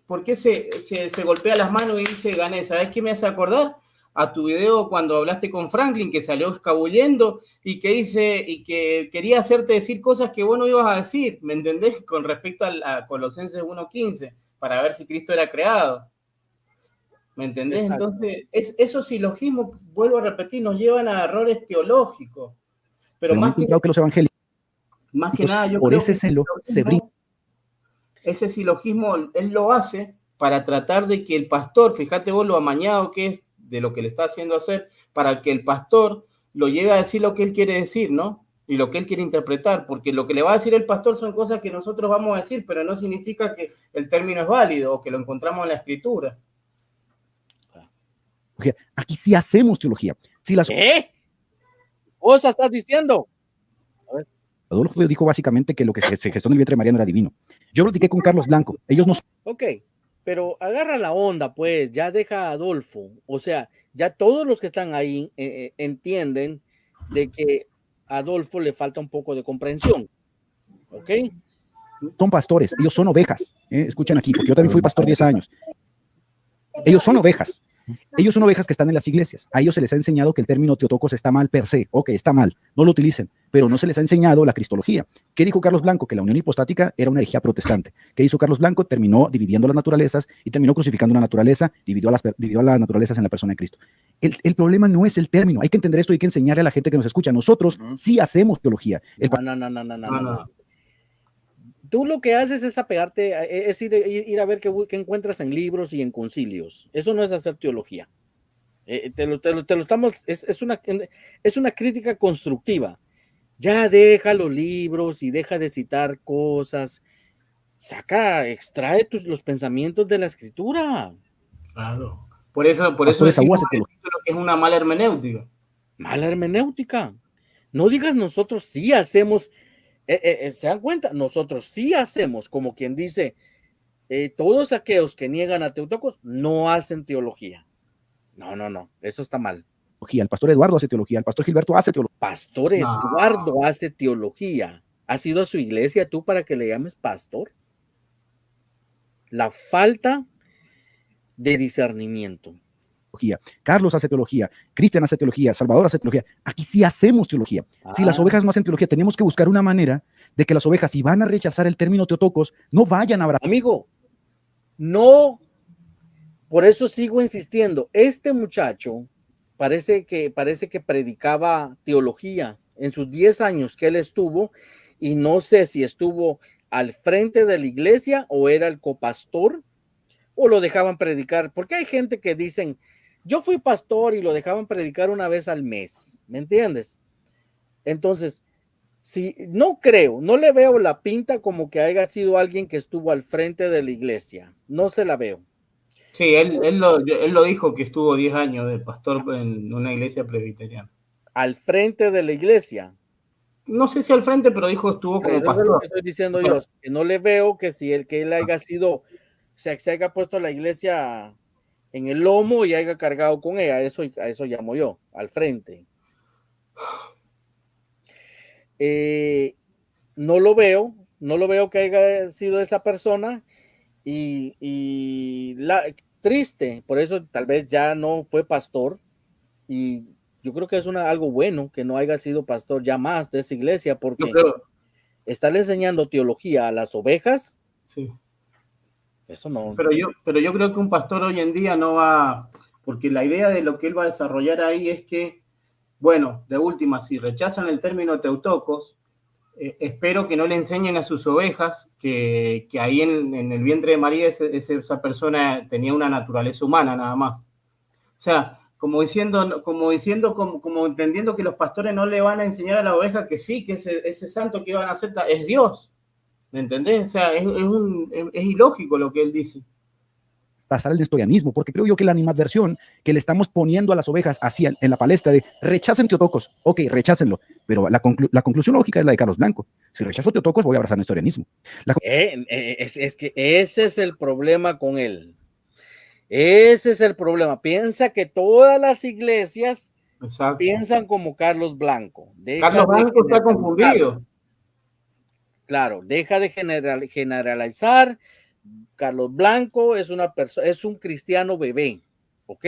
¿por qué se golpea las manos y dice, gané? ¿Sabes qué me hace acordar? A tu video cuando hablaste con Franklin, que salió escabullendo y que dice, y que quería hacerte decir cosas que vos no ibas a decir, ¿me entendés? Con respecto a Colosenses 1:15, para ver si Cristo era creado. ¿Me entendés? Exacto. Entonces, esos silogismos, vuelvo a repetir, nos llevan a errores teológicos. Pero más que los evangélicos, más que nada, yo por creo ese celo se brinda. Ese silogismo él lo hace para tratar de que el pastor, fíjate vos lo amañado que es de lo que le está haciendo hacer, para que el pastor lo lleve a decir lo que él quiere decir, ¿no? y lo que él quiere interpretar, porque lo que le va a decir el pastor son cosas que nosotros vamos a decir, pero no significa que el término es válido o que lo encontramos en la escritura. Aquí sí hacemos teología. Si las... ¿Qué cosa estás diciendo? Adolfo dijo básicamente que lo que se gestó en el vientre de María no era divino. Yo platiqué con Carlos Blanco. Ellos no... Ok, pero agarra la onda, pues, ya deja a Adolfo. O sea, ya todos los que están ahí entienden de que a Adolfo le falta un poco de comprensión. ¿Ok? Son pastores, ellos son ovejas. Escuchen aquí, porque yo también fui pastor 10 años. Ellos son ovejas. Ellos son ovejas que están en las iglesias. A ellos se les ha enseñado que el término Teotocos está mal per se. Ok, está mal, no lo utilicen, pero no se les ha enseñado la cristología. ¿Qué dijo Carlos Blanco? Que la unión hipostática era una herejía protestante. ¿Qué hizo Carlos Blanco? Terminó dividiendo las naturalezas y terminó crucificando una naturaleza, dividió a las naturalezas en la persona de Cristo. El problema no es el término. Hay que entender esto y hay que enseñarle a la gente que nos escucha. Nosotros sí hacemos teología. No. Tú lo que haces es apegarte, es ir a ver qué encuentras en libros y en concilios. Eso no es hacer teología. Es una crítica constructiva. Ya deja los libros y deja de citar cosas. Extrae los pensamientos de la escritura. Claro. Por eso decimos que es una mala hermenéutica. Mala hermenéutica. No digas nosotros sí hacemos. ¿Se dan cuenta? Nosotros sí hacemos, como quien dice, todos aquellos que niegan a Teotocos no hacen teología. No, eso está mal. El pastor Eduardo hace teología, el pastor Gilberto hace teología. Pastor Eduardo hace teología. ¿Has ido a su iglesia tú para que le llames pastor? La falta de discernimiento. Carlos hace teología, Cristian hace teología, Salvador hace teología. Aquí sí hacemos teología. Si las ovejas no hacen teología, tenemos que buscar una manera de que las ovejas, si van a rechazar el término Teotocos, no vayan a abrazar. Amigo, no, por eso sigo insistiendo. Este muchacho parece que predicaba teología en sus 10 años que él estuvo, y no sé si estuvo al frente de la iglesia o era el copastor o lo dejaban predicar, porque hay gente que dicen, yo fui pastor y lo dejaban predicar una vez al mes, ¿me entiendes? Entonces, si no le veo la pinta como que haya sido alguien que estuvo al frente de la iglesia, no se la veo. Sí, él lo dijo que estuvo 10 años de pastor en una iglesia presbiteriana. ¿Al frente de la iglesia? No sé si al frente, pero dijo estuvo como pastor. Es lo que estoy diciendo yo, que no le veo que él haya sido, se haya puesto la iglesia en el lomo y haya cargado con ella. A eso llamo yo, al frente. No lo veo que haya sido esa persona, y triste, por eso tal vez ya no fue pastor, y yo creo que es algo bueno que no haya sido pastor ya más de esa iglesia, porque estarle enseñando teología a las ovejas. Sí. Eso no. Pero yo creo que un pastor hoy en día no va, porque la idea de lo que él va a desarrollar ahí es que, bueno, de última, si rechazan el término Teotocos, espero que no le enseñen a sus ovejas que ahí en el vientre de María esa persona tenía una naturaleza humana nada más. O sea, como entendiendo que los pastores no le van a enseñar a la oveja que sí, que ese santo que iban a hacer es Dios. ¿Me entendés? O sea, es ilógico lo que él dice. Pasar el nestorianismo, porque creo yo que la animadversión que le estamos poniendo a las ovejas así en la palestra de rechacen Teotocos, ok, rechácenlo, pero la conclusión lógica es la de Carlos Blanco. Si rechazo Teotocos, voy a abrazar el nestorianismo. Es que ese es el problema con él. Ese es el problema. Piensa que todas las iglesias piensan como Carlos Blanco. Carlos Blanco está confundido. Claro, deja de generalizar. Carlos Blanco es un cristiano bebé, ¿ok?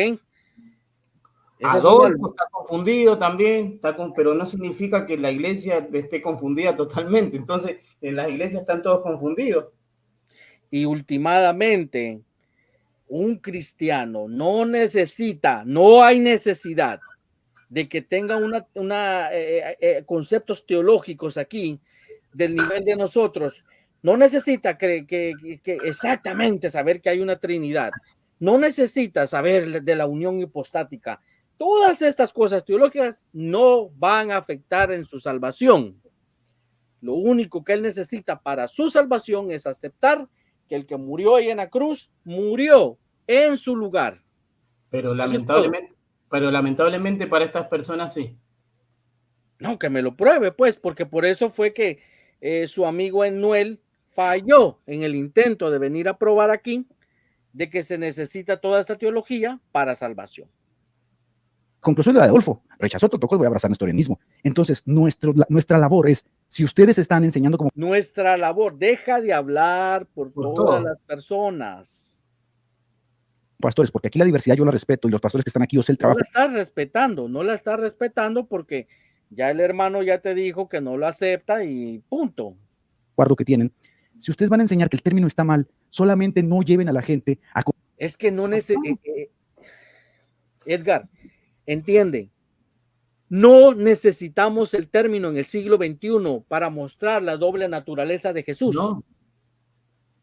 Adolfo está confundido también, pero no significa que la iglesia esté confundida totalmente. Entonces, en las iglesias están todos confundidos. Y últimamente, un cristiano no hay necesidad de que tenga conceptos teológicos aquí del nivel de nosotros. No necesita que exactamente saber que hay una Trinidad. No necesita saber de la unión hipostática. todas estas cosas teológicas no van a afectar en su salvación. Lo único que él necesita para su salvación es aceptar que el que murió ahí en la cruz murió en su lugar. Pero lamentablemente para estas personas sí. No, que me lo pruebe, pues, porque por eso fue que su amigo Enuel falló en el intento de venir a probar aquí de que se necesita toda esta teología para salvación. Conclusión de la de Adolfo, rechazó Teotocos, voy a abrazar nestorianismo. Entonces, nuestra labor es, si ustedes están enseñando como... Nuestra labor, deja de hablar por todas las personas. Pastores, porque aquí la diversidad yo la respeto y los pastores que están aquí, yo sé el trabajo. No la estás respetando porque ya el hermano ya te dijo que no lo acepta y punto. Guardo que tienen. Si ustedes van a enseñar que el término está mal, solamente no lleven a la gente a... Es que no Edgar, entiende, no necesitamos el término en el siglo XXI para mostrar la doble naturaleza de Jesús. No.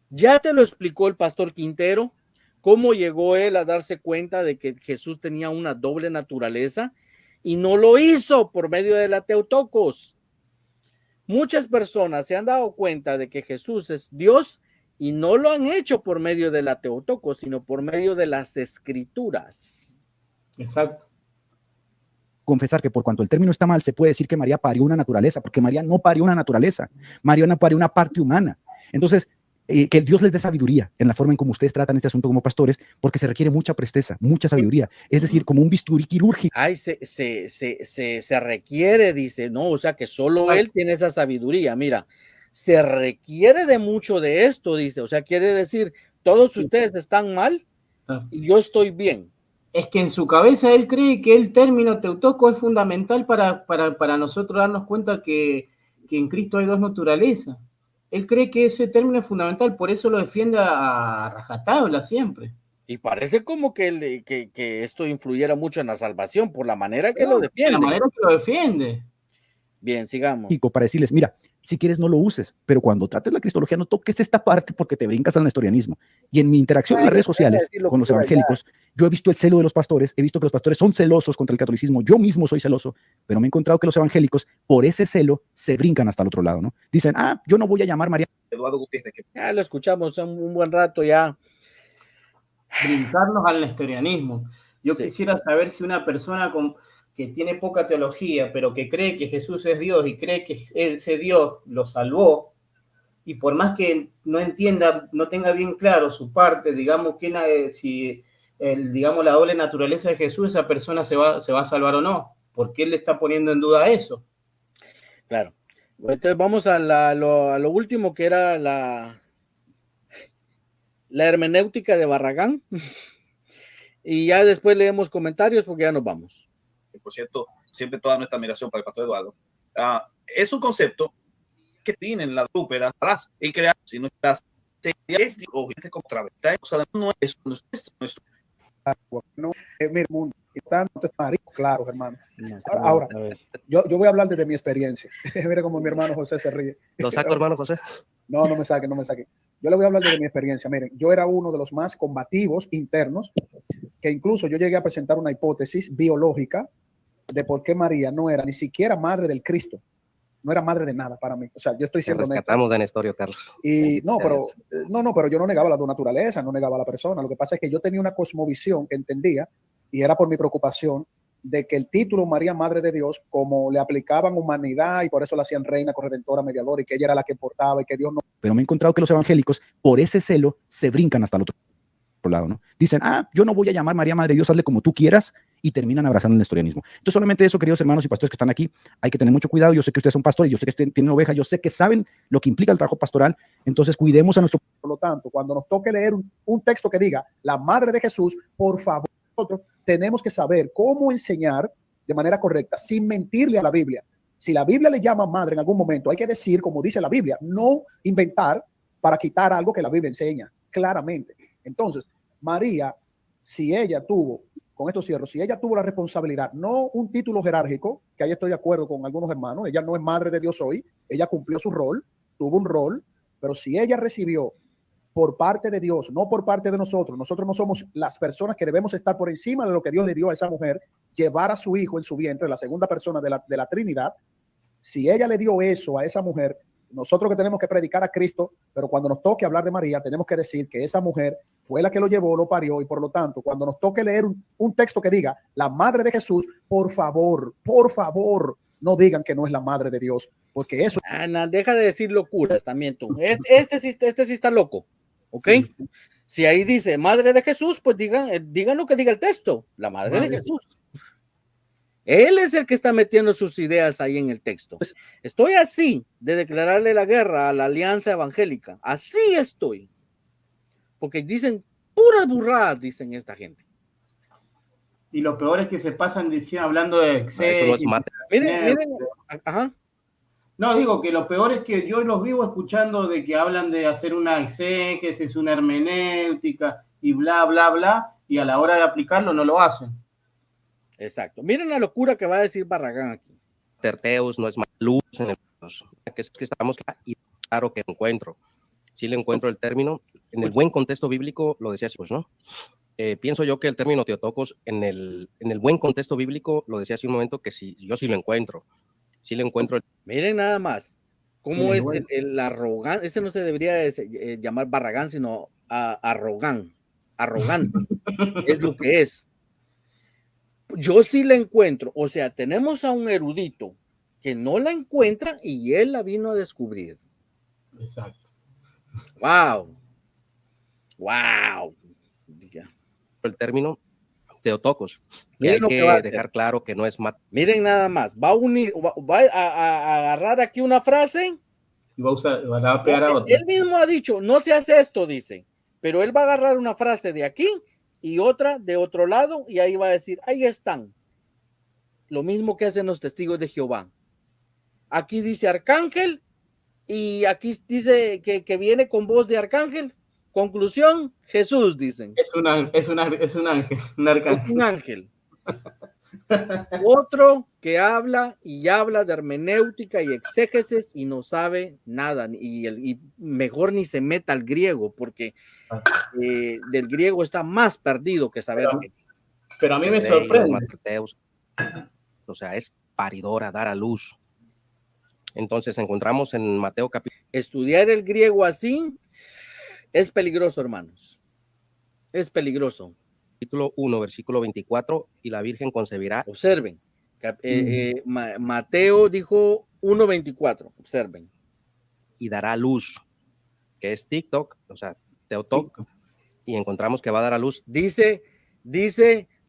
Ya te lo explicó el pastor Quintero, cómo llegó él a darse cuenta de que Jesús tenía una doble naturaleza y no lo hizo por medio de la Teotocos. Muchas personas se han dado cuenta de que Jesús es Dios y no lo han hecho por medio de la Teotocos, sino por medio de las Escrituras. Exacto. Confesar que por cuanto el término está mal, se puede decir que María parió una naturaleza, porque María no parió una naturaleza, María no parió una parte humana. Entonces, que Dios les dé sabiduría en la forma en cómo ustedes tratan este asunto como pastores, porque se requiere mucha presteza, mucha sabiduría, es decir, como un bisturí quirúrgico. Ay, se requiere, dice, no, o sea que solo él tiene esa sabiduría. Mira, se requiere de mucho de esto, dice, o sea, quiere decir, todos ustedes están mal y yo estoy bien. Es que en su cabeza él cree que el término Teotoco es fundamental para nosotros darnos cuenta que en Cristo hay dos naturalezas. Él cree que ese término es fundamental, por eso lo defiende a rajatabla siempre. Y parece como que esto influyera mucho en la salvación por la manera que lo defiende. La manera que lo defiende. Bien, sigamos. Para decirles, mira, si quieres no lo uses, pero cuando trates la cristología no toques esta parte porque te brincas al nestorianismo. Y en mi interacción en las redes sociales con los evangélicos, yo he visto el celo de los pastores, he visto que los pastores son celosos contra el catolicismo, yo mismo soy celoso, pero me he encontrado que los evangélicos, por ese celo, se brincan hasta el otro lado, ¿no? Dicen, yo no voy a llamar María. Eduardo Gutiérrez. Ya lo escuchamos un buen rato ya. Brincarnos al nestorianismo. Yo quisiera saber si una persona que tiene poca teología, pero que cree que Jesús es Dios y cree que ese Dios lo salvó, y por más que no entienda, no tenga bien claro su parte, digamos, digamos, la doble naturaleza de Jesús, esa persona se va a salvar o no. ¿Por qué él le está poniendo en duda eso? Claro. Entonces vamos a lo último, que era la hermenéutica de Barragán. Y ya después leemos comentarios porque ya nos vamos. Por cierto, siempre toda nuestra admiración para el pastor Eduardo. Es un concepto que tienen las rúperas y crear, si no es gente como travesta, no es nuestro. Mira, mundo, y tanto claro, hermano. Ahora, yo voy a hablar desde mi experiencia. Mira cómo mi hermano José se ríe. ¿Lo saco, hermano José? No me saque. Yo le voy a hablar desde mi experiencia. Miren, yo era uno de los más combativos internos, que incluso yo llegué a presentar una hipótesis biológica de por qué María no era ni siquiera madre del Cristo. No era madre de nada para mí. O sea, yo estoy siendo rescatamos de Nestorio, Carlos. Y pero yo no negaba la naturaleza, no negaba a la persona. Lo que pasa es que yo tenía una cosmovisión que entendía, y era por mi preocupación de que el título María, Madre de Dios, como le aplicaban humanidad y por eso la hacían reina, corredentora, mediadora, y que ella era la que portaba y que Dios no. Pero me he encontrado que los evangélicos, por ese celo, se brincan hasta el otro lado, ¿no? Dicen, yo no voy a llamar María, Madre de Dios, hazle como tú quieras, y terminan abrazando el nestorianismo. Entonces, solamente eso, queridos hermanos y pastores que están aquí, hay que tener mucho cuidado. Yo sé que ustedes son pastores, yo sé que tienen ovejas, yo sé que saben lo que implica el trabajo pastoral, entonces cuidemos a nuestro... Por lo tanto, cuando nos toque leer un texto que diga la madre de Jesús, por favor, nosotros tenemos que saber cómo enseñar de manera correcta, sin mentirle a la Biblia. Si la Biblia le llama madre en algún momento, hay que decir como dice la Biblia, no inventar para quitar algo que la Biblia enseña claramente. Entonces, María, si ella tuvo, con esto cierro, si ella tuvo la responsabilidad, no un título jerárquico, que ahí estoy de acuerdo con algunos hermanos, ella no es madre de Dios hoy, ella cumplió su rol, tuvo un rol, pero si ella recibió por parte de Dios, no por parte de nosotros no somos las personas que debemos estar por encima de lo que Dios le dio a esa mujer, llevar a su hijo en su vientre, la segunda persona de la Trinidad, si ella le dio eso a esa mujer, nosotros que tenemos que predicar a Cristo, pero cuando nos toque hablar de María, tenemos que decir que esa mujer fue la que lo llevó, lo parió, y por lo tanto, cuando nos toque leer un texto que diga la madre de Jesús, por favor, no digan que no es la madre de Dios, porque eso... Ana, deja de decir locuras también tú. Este sí está loco, ¿ok? Sí. Si ahí dice madre de Jesús, pues digan lo que diga el texto, la madre de Jesús. Él es el que está metiendo sus ideas ahí en el texto. Estoy así de declararle la guerra a la alianza evangélica. Así estoy. Porque dicen puras burradas, dicen esta gente. Y lo peor es que se pasan hablando de excesos. Miren, ajá. No, digo que lo peor es que yo los vivo escuchando de que hablan de hacer una exégesis, una hermenéutica y bla, bla, bla, y a la hora de aplicarlo no lo hacen. Exacto. Miren la locura que va a decir Barragán aquí. Terteus no es más luz en el que estamos y claro que encuentro. Sí le encuentro el término. En el buen contexto bíblico lo decía así, pues, ¿no? Pienso yo que el término Teotocos en el buen contexto bíblico lo decía hace un momento que sí, yo sí lo encuentro. Sí le encuentro. Miren nada más cómo es el arrogante. Ese no se debería llamar Barragán, sino arrogante. Es lo que es. Yo sí la encuentro, o sea, tenemos a un erudito que no la encuentra y él la vino a descubrir. Exacto. Wow. El término Teotocos, que hay que dejar claro que no es Miren nada más, va a unir, va a agarrar aquí una frase y va a pegar a otra. Él mismo ha dicho, no se hace esto, dice, pero él va a agarrar una frase de aquí y otra de otro lado, y ahí va a decir, ahí están. Lo mismo que hacen los testigos de Jehová. Aquí dice arcángel, y aquí dice que viene con voz de arcángel. Conclusión, Jesús, dicen. Es un ángel, un arcángel. Es un ángel. Otro que habla y habla de hermenéutica y exégesis y no sabe nada, y mejor ni se meta al griego, porque del griego está más perdido que saber. Pero a mí me sorprende. O sea, es paridora, dar a luz. Entonces encontramos en Mateo capítulo. Estudiar el griego así es peligroso, hermanos. Es peligroso. Capítulo 1, versículo 24, y la Virgen concebirá. Observen. Mateo dijo 1:24. Observen. Y dará luz, que es TikTok, o sea, Teotoc, y encontramos que va a dar a luz. Dice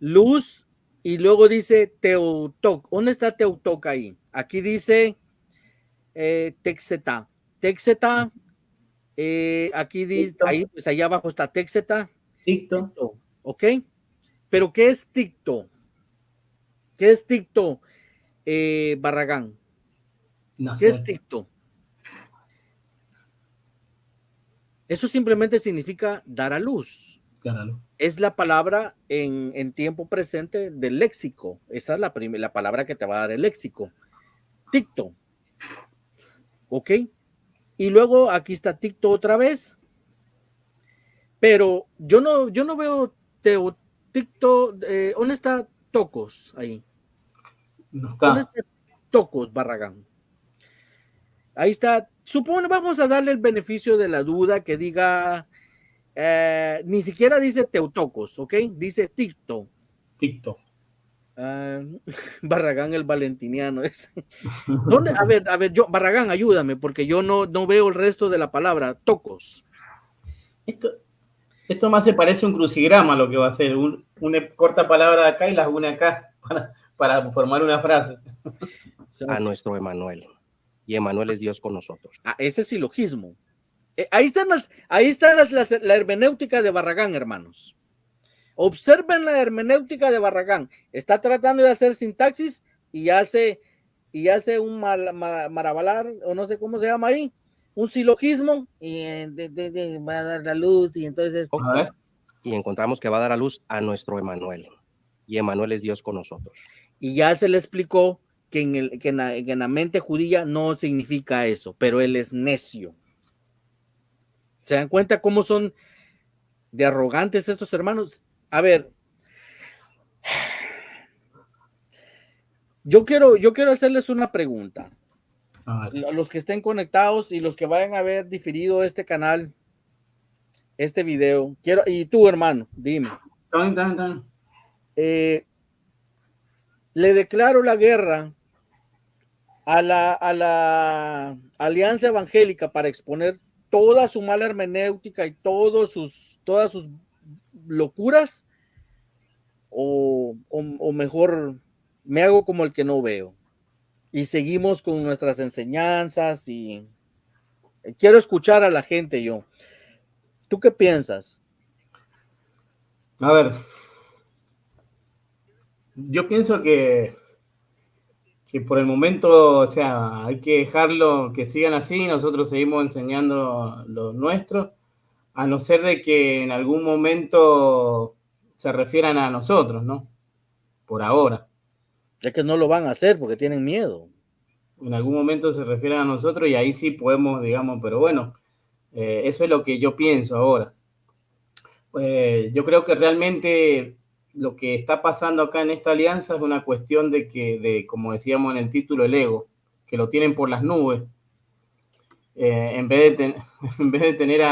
luz y luego dice Teotoc. ¿Dónde está Teotoc ahí? Aquí dice Texeta. Texeta, aquí dice, ahí, pues allá abajo está Texeta. Ticto. ¿Ok? Pero ¿qué es ticto? ¿Qué es ticto, Barragán? No ¿Qué sé. es ticto? Eso simplemente significa dar a luz. Claro. Es la palabra en tiempo presente del léxico. Esa es la palabra que te va a dar el léxico. Ticto. ¿Ok? Y luego aquí está ticto otra vez. Pero yo no veo ticto. ¿Dónde está tocos ahí? No está. ¿Dónde está tocos, Barragán? Ahí está. Vamos a darle el beneficio de la duda que diga, ni siquiera dice teutocos, ¿ok? Dice ticto. Ticto. Barragán el valentiniano es. ¿Dónde? A ver, Barragán, ayúdame, porque yo no veo el resto de la palabra, tocos. Esto más se parece a un crucigrama lo que va a hacer, una corta palabra de acá y las une acá para formar una frase. A nuestro Emanuel. Y Emanuel es Dios con nosotros. Ese es silogismo. Ahí está la hermenéutica de Barragán, hermanos. Observen la hermenéutica de Barragán. Está tratando de hacer sintaxis y hace un marabalar, o no sé cómo se llama ahí, un silogismo, y va a dar la luz, y entonces... Y encontramos que va a dar a luz a nuestro Emanuel. Y Emanuel es Dios con nosotros. Y ya se le explicó que en la mente judía no significa eso, pero él es necio. ¿Se dan cuenta cómo son de arrogantes estos hermanos? A ver, Yo quiero hacerles una pregunta. A ver. Los que estén conectados y los que vayan a ver diferido este canal, este video. Y tú, hermano, dime. Le declaro la guerra a la Alianza Evangélica para exponer toda su mala hermenéutica y todas sus locuras, o mejor me hago como el que no veo y seguimos con nuestras enseñanzas. Y quiero escuchar a la gente. ¿Tú qué piensas? A ver, yo pienso que por el momento, o sea, hay que dejarlo que sigan así, nosotros seguimos enseñando lo nuestro, a no ser de que en algún momento se refieran a nosotros, ¿no? Por ahora. Es que no lo van a hacer porque tienen miedo. En algún momento se refieren a nosotros y ahí sí podemos, digamos, pero bueno, eso es lo que yo pienso ahora. Yo creo que realmente lo que está pasando acá en esta alianza es una cuestión de como decíamos en el título, el ego, que lo tienen por las nubes, en vez de tener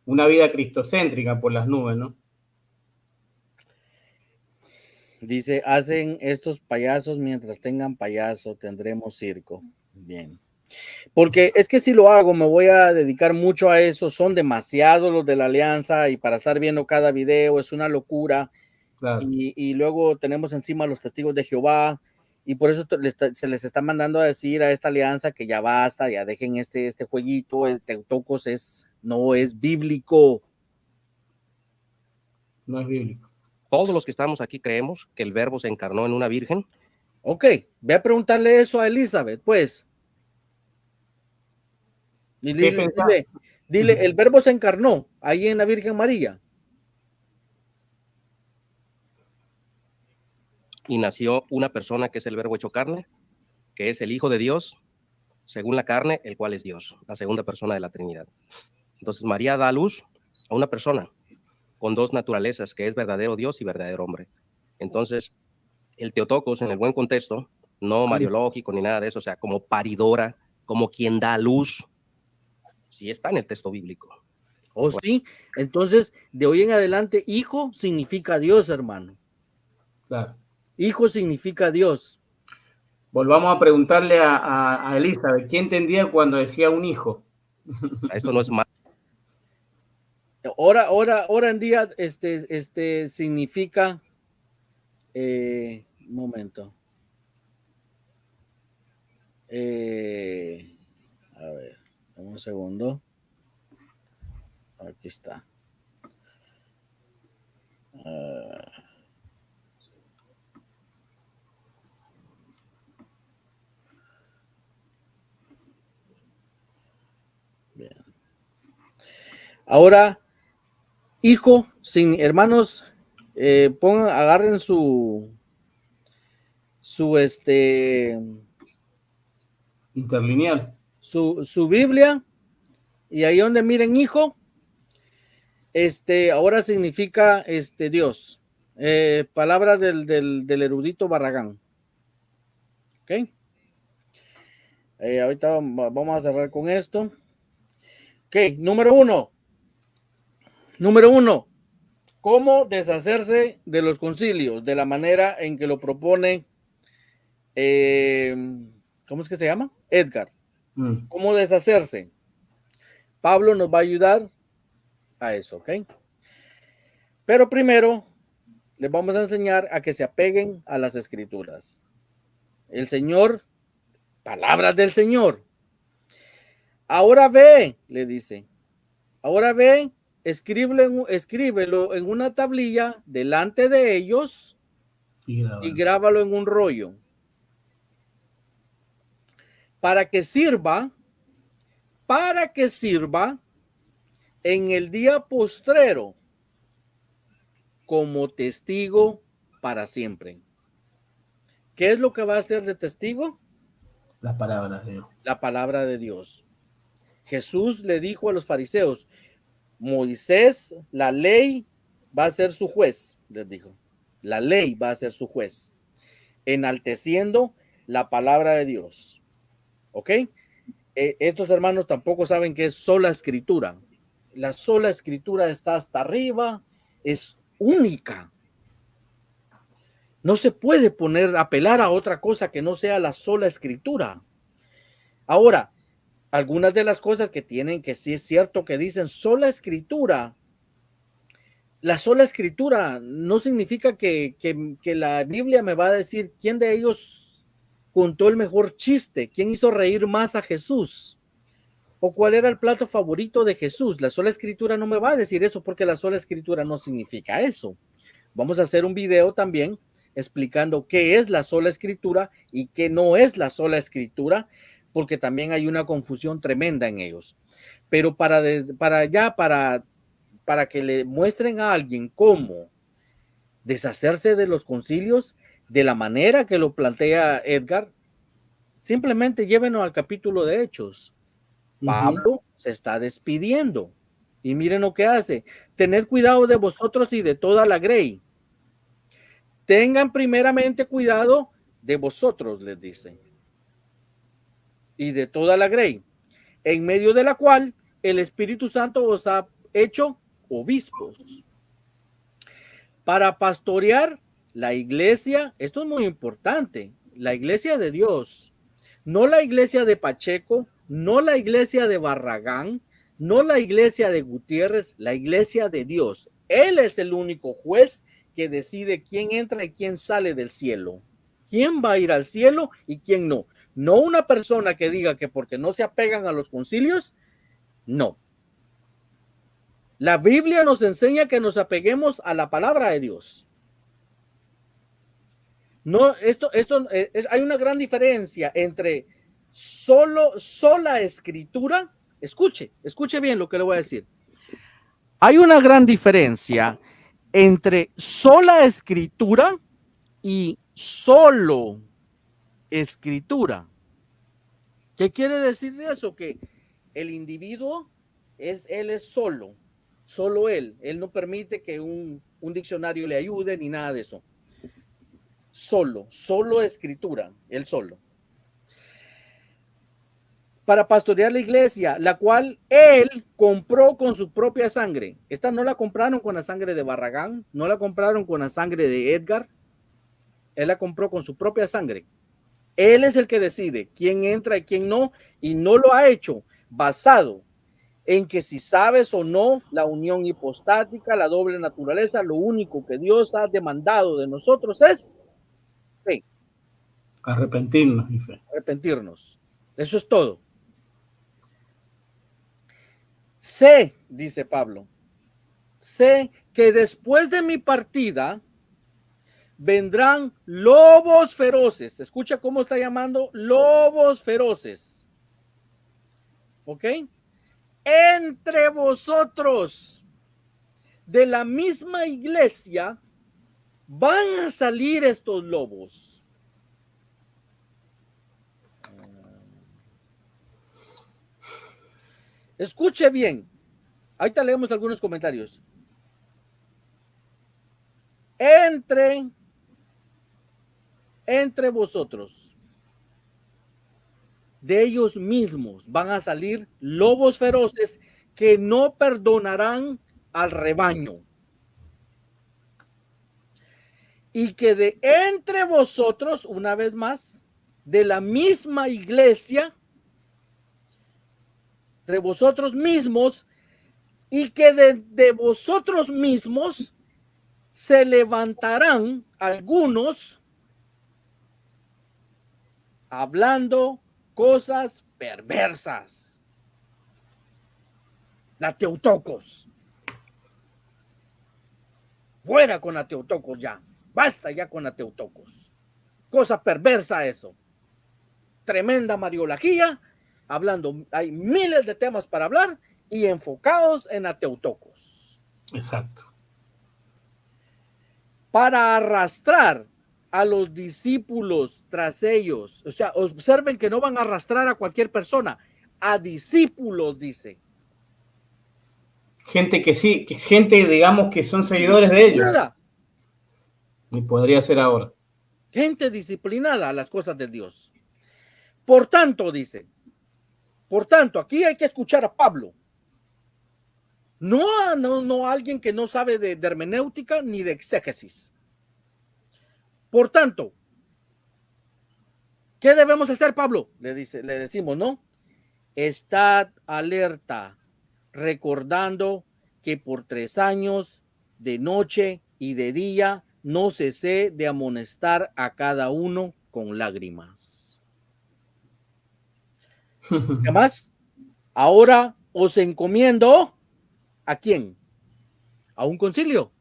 una vida cristocéntrica por las nubes, ¿no? Dice, hacen estos payasos mientras tengan payaso, tendremos circo. Bien. Porque es que si lo hago, me voy a dedicar mucho a eso. Son demasiados los de la alianza y para estar viendo cada video es una locura. Claro. Y luego tenemos encima los testigos de Jehová y por eso se les está mandando a decir a esta alianza que ya basta, ya dejen este jueguito. El Teotocos no es bíblico. No es bíblico. Todos los que estamos aquí creemos que el verbo se encarnó en una virgen. Ok, ve a preguntarle eso a Elizabeth, pues. Y dile, el verbo se encarnó ahí en la Virgen María. Y nació una persona que es el verbo hecho carne, que es el Hijo de Dios, según la carne, el cual es Dios, la segunda persona de la Trinidad. Entonces María da a luz a una persona con dos naturalezas, que es verdadero Dios y verdadero hombre. Entonces, el Teotocos, en el buen contexto, no mariológico ni nada de eso, o sea, como paridora, como quien da a luz, sí está en el texto bíblico. Oh, sí. Entonces, de hoy en adelante, hijo significa Dios, hermano. Claro. Hijo significa Dios. Volvamos a preguntarle a Elizabeth, ¿quién entendía cuando decía un hijo? Esto no es malo. Ahora en día, significa, un momento. A ver, un segundo. Aquí está. Bien. Ahora, hijo, hermanos, agarren su interlineal, su Biblia, y ahí donde miren hijo, ahora significa Dios. Palabra del erudito Barragán. Ok. Ahorita vamos a cerrar con esto. Ok, número uno. ¿Cómo deshacerse de los concilios? De la manera en que lo propone, ¿cómo es que se llama? Edgar. ¿Cómo deshacerse? Pablo nos va a ayudar a eso, ¿ok? Pero primero les vamos a enseñar a que se apeguen a las escrituras. El Señor, palabras del Señor. Ahora ve, le dice. Ahora ve, escríbelo en una tablilla delante de ellos y grábalo en un rollo. Para que sirva en el día postrero como testigo para siempre. ¿Qué es lo que va a ser de testigo? La palabra de Dios. La palabra de Dios. Jesús le dijo a los fariseos, Moisés, la ley va a ser su juez, les dijo. La ley va a ser su juez. enalteciendo la palabra de Dios. ¿Ok? Estos hermanos tampoco saben que es sola escritura. La sola escritura está hasta arriba, es única. No se puede apelar a otra cosa que no sea la sola escritura. Ahora, algunas de las cosas que sí es cierto que dicen sola escritura. La sola escritura no significa que la Biblia me va a decir quién de ellos contó el mejor chiste, quién hizo reír más a Jesús, o cuál era el plato favorito de Jesús. La sola escritura no me va a decir eso, porque la sola escritura no significa eso. Vamos a hacer un video también explicando qué es la sola escritura y qué no es la sola escritura, porque también hay una confusión tremenda en ellos. Pero para que le muestren a alguien cómo deshacerse de los concilios de la manera que lo plantea Edgar, simplemente llévenos al capítulo de Hechos. Pablo se está despidiendo y miren lo que hace: tened cuidado de vosotros y de toda la grey. Tengan primeramente cuidado de vosotros, les dice, y de toda la grey, en medio de la cual el Espíritu Santo os ha hecho obispos, para pastorear la iglesia. Esto es muy importante, la iglesia de Dios, no la iglesia de Pacheco, no la iglesia de Barragán, no la iglesia de Gutiérrez, la iglesia de Dios. Él es el único juez que decide quién entra y quién sale del cielo, quién va a ir al cielo y quién no. No una persona que diga que porque no se apegan a los concilios, no. La Biblia nos enseña que nos apeguemos a la palabra de Dios. No, hay una gran diferencia entre sola escritura. Escuche bien lo que le voy a decir. Hay una gran diferencia entre sola escritura y solo escritura. ¿Qué quiere decir eso? Que el individuo él es solo él no permite que un diccionario le ayude ni nada de eso. Solo escritura, él solo. Para pastorear la iglesia, la cual él compró con su propia sangre. Esta no la compraron con la sangre de Barragán, no la compraron con la sangre de Edgar. Él la compró con su propia sangre. Él es el que decide quién entra y quién no, y no lo ha hecho basado en que si sabes o no la unión hipostática, la doble naturaleza. Lo único que Dios ha demandado de nosotros es fe. Arrepentirnos y fe. Arrepentirnos. Eso es todo. Sé, dice Pablo, sé que después de mi partida vendrán lobos feroces. Escucha cómo está llamando: lobos feroces. ¿Ok? Entre vosotros, de la misma iglesia, van a salir estos lobos. Escuche bien. Ahorita leemos algunos comentarios. Entre vosotros, de ellos mismos van a salir lobos feroces que no perdonarán al rebaño. Y que de entre vosotros, una vez más, de la misma iglesia, de vosotros mismos, y que de vosotros mismos se levantarán algunos hablando cosas perversas. La Teotocos. Fuera con la Teotocos ya. Basta ya con la Teotocos. Cosa perversa eso. Tremenda mariología. Hablando, hay miles de temas para hablar y enfocados en la Teotocos. Exacto. Para arrastrar a los discípulos tras ellos. O sea, observen que no van a arrastrar a cualquier persona, a discípulos, dice. Gente que sí, que gente, digamos, que son seguidores de ellos. Nada. Y podría ser ahora. gente disciplinada a las cosas de Dios. Por tanto, dice, por tanto, aquí hay que escuchar a Pablo. No a alguien que no sabe de hermenéutica ni de exégesis. Por tanto, ¿qué debemos hacer, Pablo? Le decimos, ¿no? Estad alerta, recordando que por 3 años, de noche y de día, no cesé de amonestar a cada uno con lágrimas. ¿Qué más? Ahora os encomiendo, ¿a quién? A un concilio.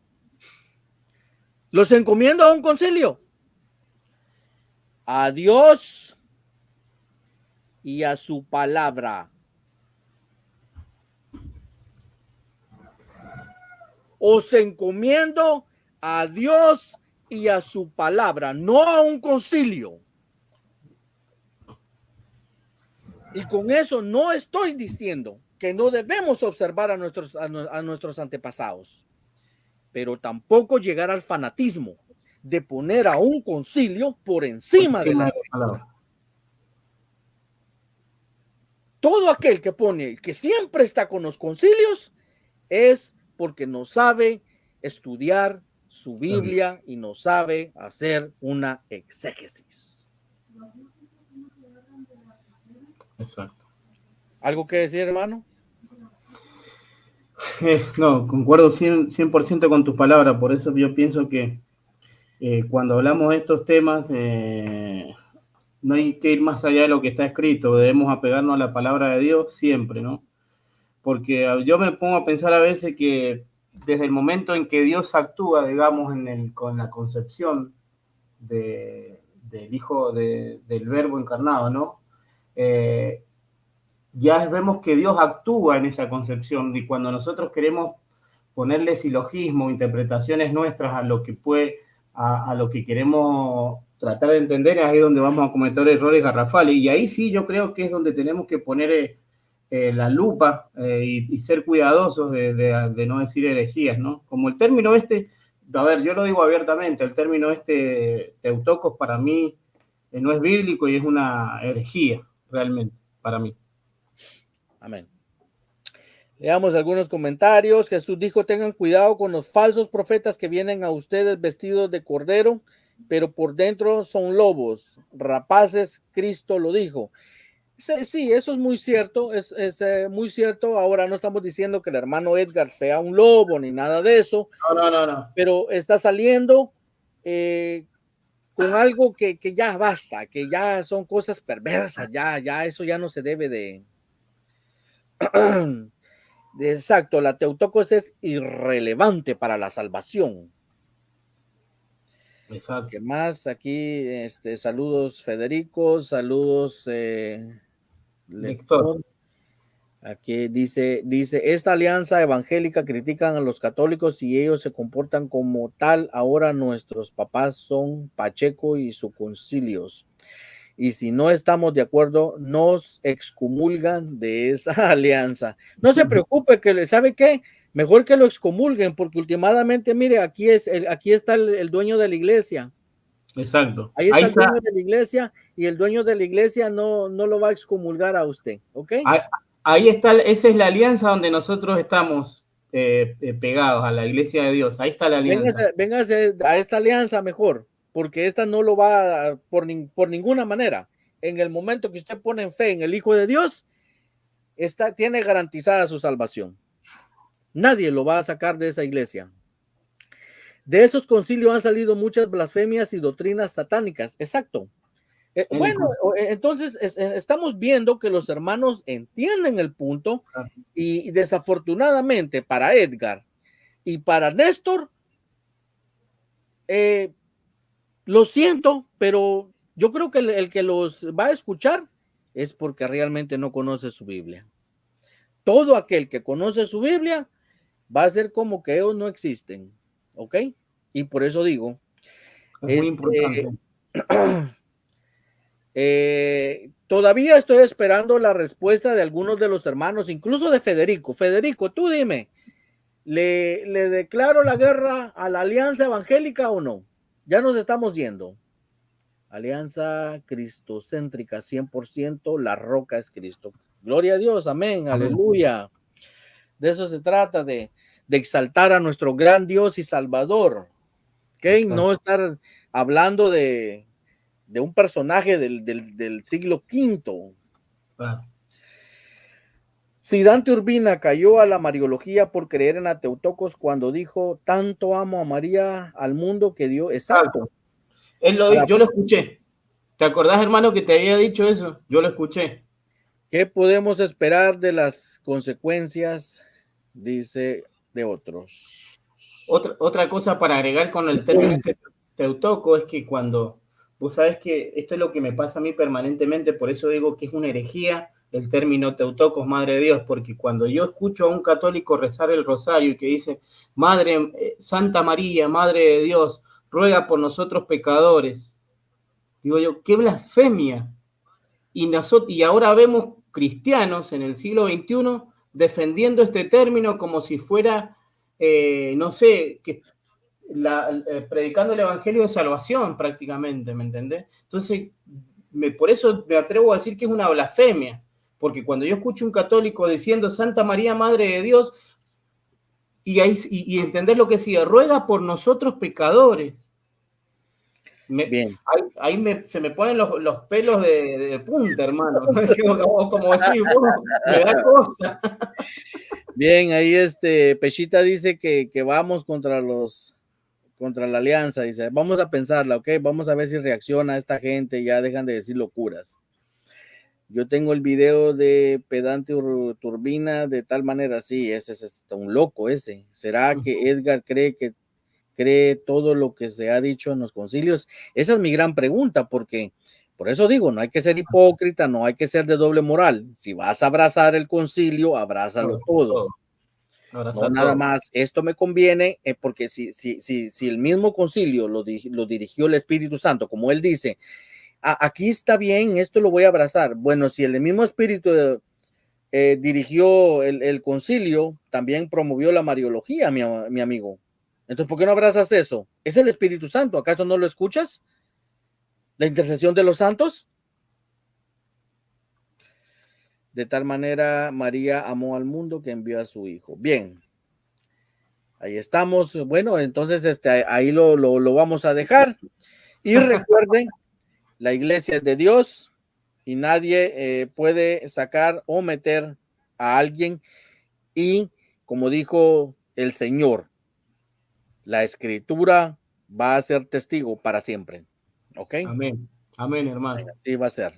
Los encomiendo a un concilio. A Dios y a su palabra. Os encomiendo a Dios y a su palabra, no a un concilio. Y con eso no estoy diciendo que no debemos observar a nuestros antepasados, pero tampoco llegar al fanatismo de poner a un concilio por encima de la palabra. Todo aquel que pone, que siempre está con los concilios, es porque no sabe estudiar su Biblia y no sabe hacer una exégesis. Exacto. ¿Algo que decir, hermano? No, concuerdo 100% con tus palabras, por eso yo pienso que cuando hablamos de estos temas no hay que ir más allá de lo que está escrito, debemos apegarnos a la palabra de Dios siempre, ¿no? Porque yo me pongo a pensar a veces que desde el momento en que Dios actúa, digamos, con la concepción del Hijo, del Verbo encarnado, ¿no? Ya vemos que Dios actúa en esa concepción, y cuando nosotros queremos ponerle silogismo, interpretaciones nuestras a lo que a lo que queremos tratar de entender, es ahí donde vamos a cometer errores garrafales, y ahí sí yo creo que es donde tenemos que poner la lupa y ser cuidadosos de no decir herejías, ¿no? Como el término a ver, yo lo digo abiertamente, el término Teutocos para mí no es bíblico y es una herejía, realmente, para mí. Amén. Leamos algunos comentarios. Jesús dijo, tengan cuidado con los falsos profetas que vienen a ustedes vestidos de cordero, pero por dentro son lobos, rapaces. Cristo lo dijo. Sí, eso es muy cierto, es muy cierto. Ahora no estamos diciendo que el hermano Edgar sea un lobo ni nada de eso. No. Pero está saliendo con algo que ya basta, que ya son cosas perversas, ya eso ya no se debe de... Exacto, la Teutocos es irrelevante para la salvación. Exacto. ¿Qué más? Aquí, saludos Federico, saludos lector. Aquí dice, esta alianza evangélica critican a los católicos y ellos se comportan como tal. Ahora nuestros papás son Pacheco y sus concilios. Y si no estamos de acuerdo, nos excomulgan de esa alianza. No se preocupe, ¿sabe qué? Mejor que lo excomulguen, porque últimamente, mire, aquí está el dueño de la iglesia. Exacto. Ahí está el dueño de la iglesia, y el dueño de la iglesia no lo va a excomulgar a usted, ¿ok? Ahí está, esa es la alianza donde nosotros estamos pegados a la iglesia de Dios. Ahí está la alianza. Véngase a esta alianza mejor, porque esta no lo va a, por ninguna manera. En el momento que usted pone en fe en el Hijo de Dios, tiene garantizada su salvación. Nadie lo va a sacar de esa iglesia. De esos concilios han salido muchas blasfemias y doctrinas satánicas. Exacto. Bueno, entonces estamos viendo que los hermanos entienden el punto, y desafortunadamente para Edgar y para Néstor, lo siento, pero yo creo que el que los va a escuchar es porque realmente no conoce su Biblia. Todo aquel que conoce su Biblia va a ser como que ellos no existen, ¿ok? Y por eso digo, es muy importante. Todavía estoy esperando la respuesta de algunos de los hermanos, incluso de Federico. Federico, tú dime, ¿le declaro la guerra a la Alianza Evangélica o no? Ya nos estamos yendo. alianza cristocéntrica 100%, la roca es Cristo. Gloria a Dios, amén, aleluya. De eso se trata, de exaltar a nuestro gran Dios y Salvador, ¿ok? No estar hablando de un personaje del siglo V. Si Dante Urbina cayó a la mariología por creer en Ateutocos cuando dijo, tanto amo a María al mundo que dio, exacto. Yo lo escuché. ¿Te acordás, hermano, que te había dicho eso? Yo lo escuché. ¿Qué podemos esperar de las consecuencias, dice, de otros? Otra cosa para agregar con el término Teutoco es que cuando, vos sabés que esto es lo que me pasa a mí permanentemente, por eso digo que es una herejía el término Teutocos, Madre de Dios, porque cuando yo escucho a un católico rezar el rosario y que dice, Madre, Santa María, Madre de Dios, ruega por nosotros pecadores, digo yo, qué blasfemia. Y ahora vemos cristianos en el siglo XXI defendiendo este término como si fuera, no sé, predicando el evangelio de salvación prácticamente, ¿me entendés? Entonces, por eso me atrevo a decir que es una blasfemia, porque cuando yo escucho un católico diciendo Santa María, Madre de Dios, y entender lo que sigue, ruega por nosotros pecadores. Se me ponen los pelos de punta, hermano. Como decís vos, me da cosa. Bien, ahí Pechita dice que vamos contra la alianza, dice, vamos a pensarla, ok, vamos a ver si reacciona esta gente, ya dejan de decir locuras. Yo tengo el video de Pedante Turbina de tal manera, sí, ese es un loco ese. ¿Será que Edgar cree todo lo que se ha dicho en los concilios? Esa es mi gran pregunta, porque por eso digo, no hay que ser hipócrita, no hay que ser de doble moral. Si vas a abrazar el concilio, abrázalo todo. No nada más, esto me conviene, porque si el mismo concilio lo dirigió el Espíritu Santo, como él dice, aquí está bien, esto lo voy a abrazar. Bueno, si el mismo Espíritu dirigió el concilio, también promovió la mariología, mi amigo. Entonces, ¿por qué no abrazas eso? Es el Espíritu Santo, ¿acaso no lo escuchas? La intercesión de los santos. De tal manera, María amó al mundo que envió a su Hijo. Bien, ahí estamos. Bueno, entonces ahí lo vamos a dejar. Y recuerden, la iglesia es de Dios y nadie puede sacar o meter a alguien. Y como dijo el Señor, la Escritura va a ser testigo para siempre. ¿Ok? Amén. Amén, hermano. Así va a ser.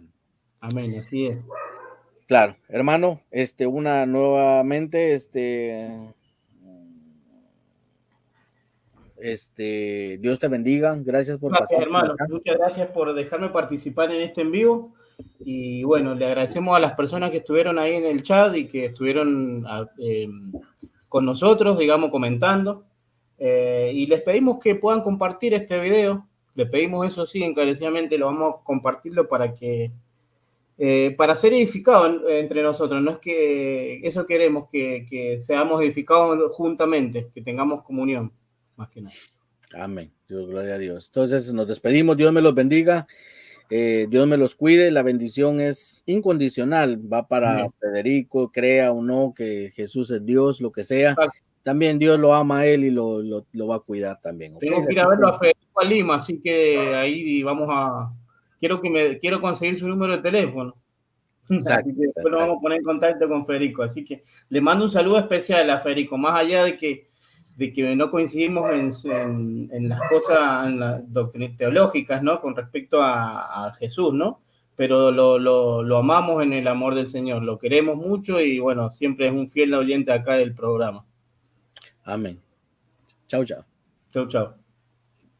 Amén, así es. Claro, hermano, nuevamente, Dios te bendiga, gracias por pasar. Hermano, acá. Muchas gracias por dejarme participar en este en vivo, y bueno, le agradecemos a las personas que estuvieron ahí en el chat y que estuvieron con nosotros, digamos, comentando, y les pedimos que puedan compartir este video, les pedimos eso sí, encarecidamente, lo vamos a compartirlo para ser edificados entre nosotros. No es que eso queremos, que seamos edificados juntamente, que tengamos comunión, más que nada. Amén, Dios, gloria a Dios. Entonces nos despedimos, Dios me los bendiga, Dios me los cuide, la bendición es incondicional, va para Amén. Federico, crea o no que Jesús es Dios, lo que sea. Exacto. También Dios lo ama a él y lo va a cuidar también. ¿Okay? Tengo que ir a verlo a Federico a Lima, así que ahí vamos a... Quiero conseguir su número de teléfono. Exacto, así que después lo vamos a poner en contacto con Federico. Así que le mando un saludo especial a Federico, más allá de que no coincidimos en las cosas, en las doctrinas teológicas, ¿no? Con respecto a Jesús, ¿no? Pero lo amamos en el amor del Señor, lo queremos mucho y bueno, siempre es un fiel oyente acá del programa. Amén. Chau, chau. Chau, chau.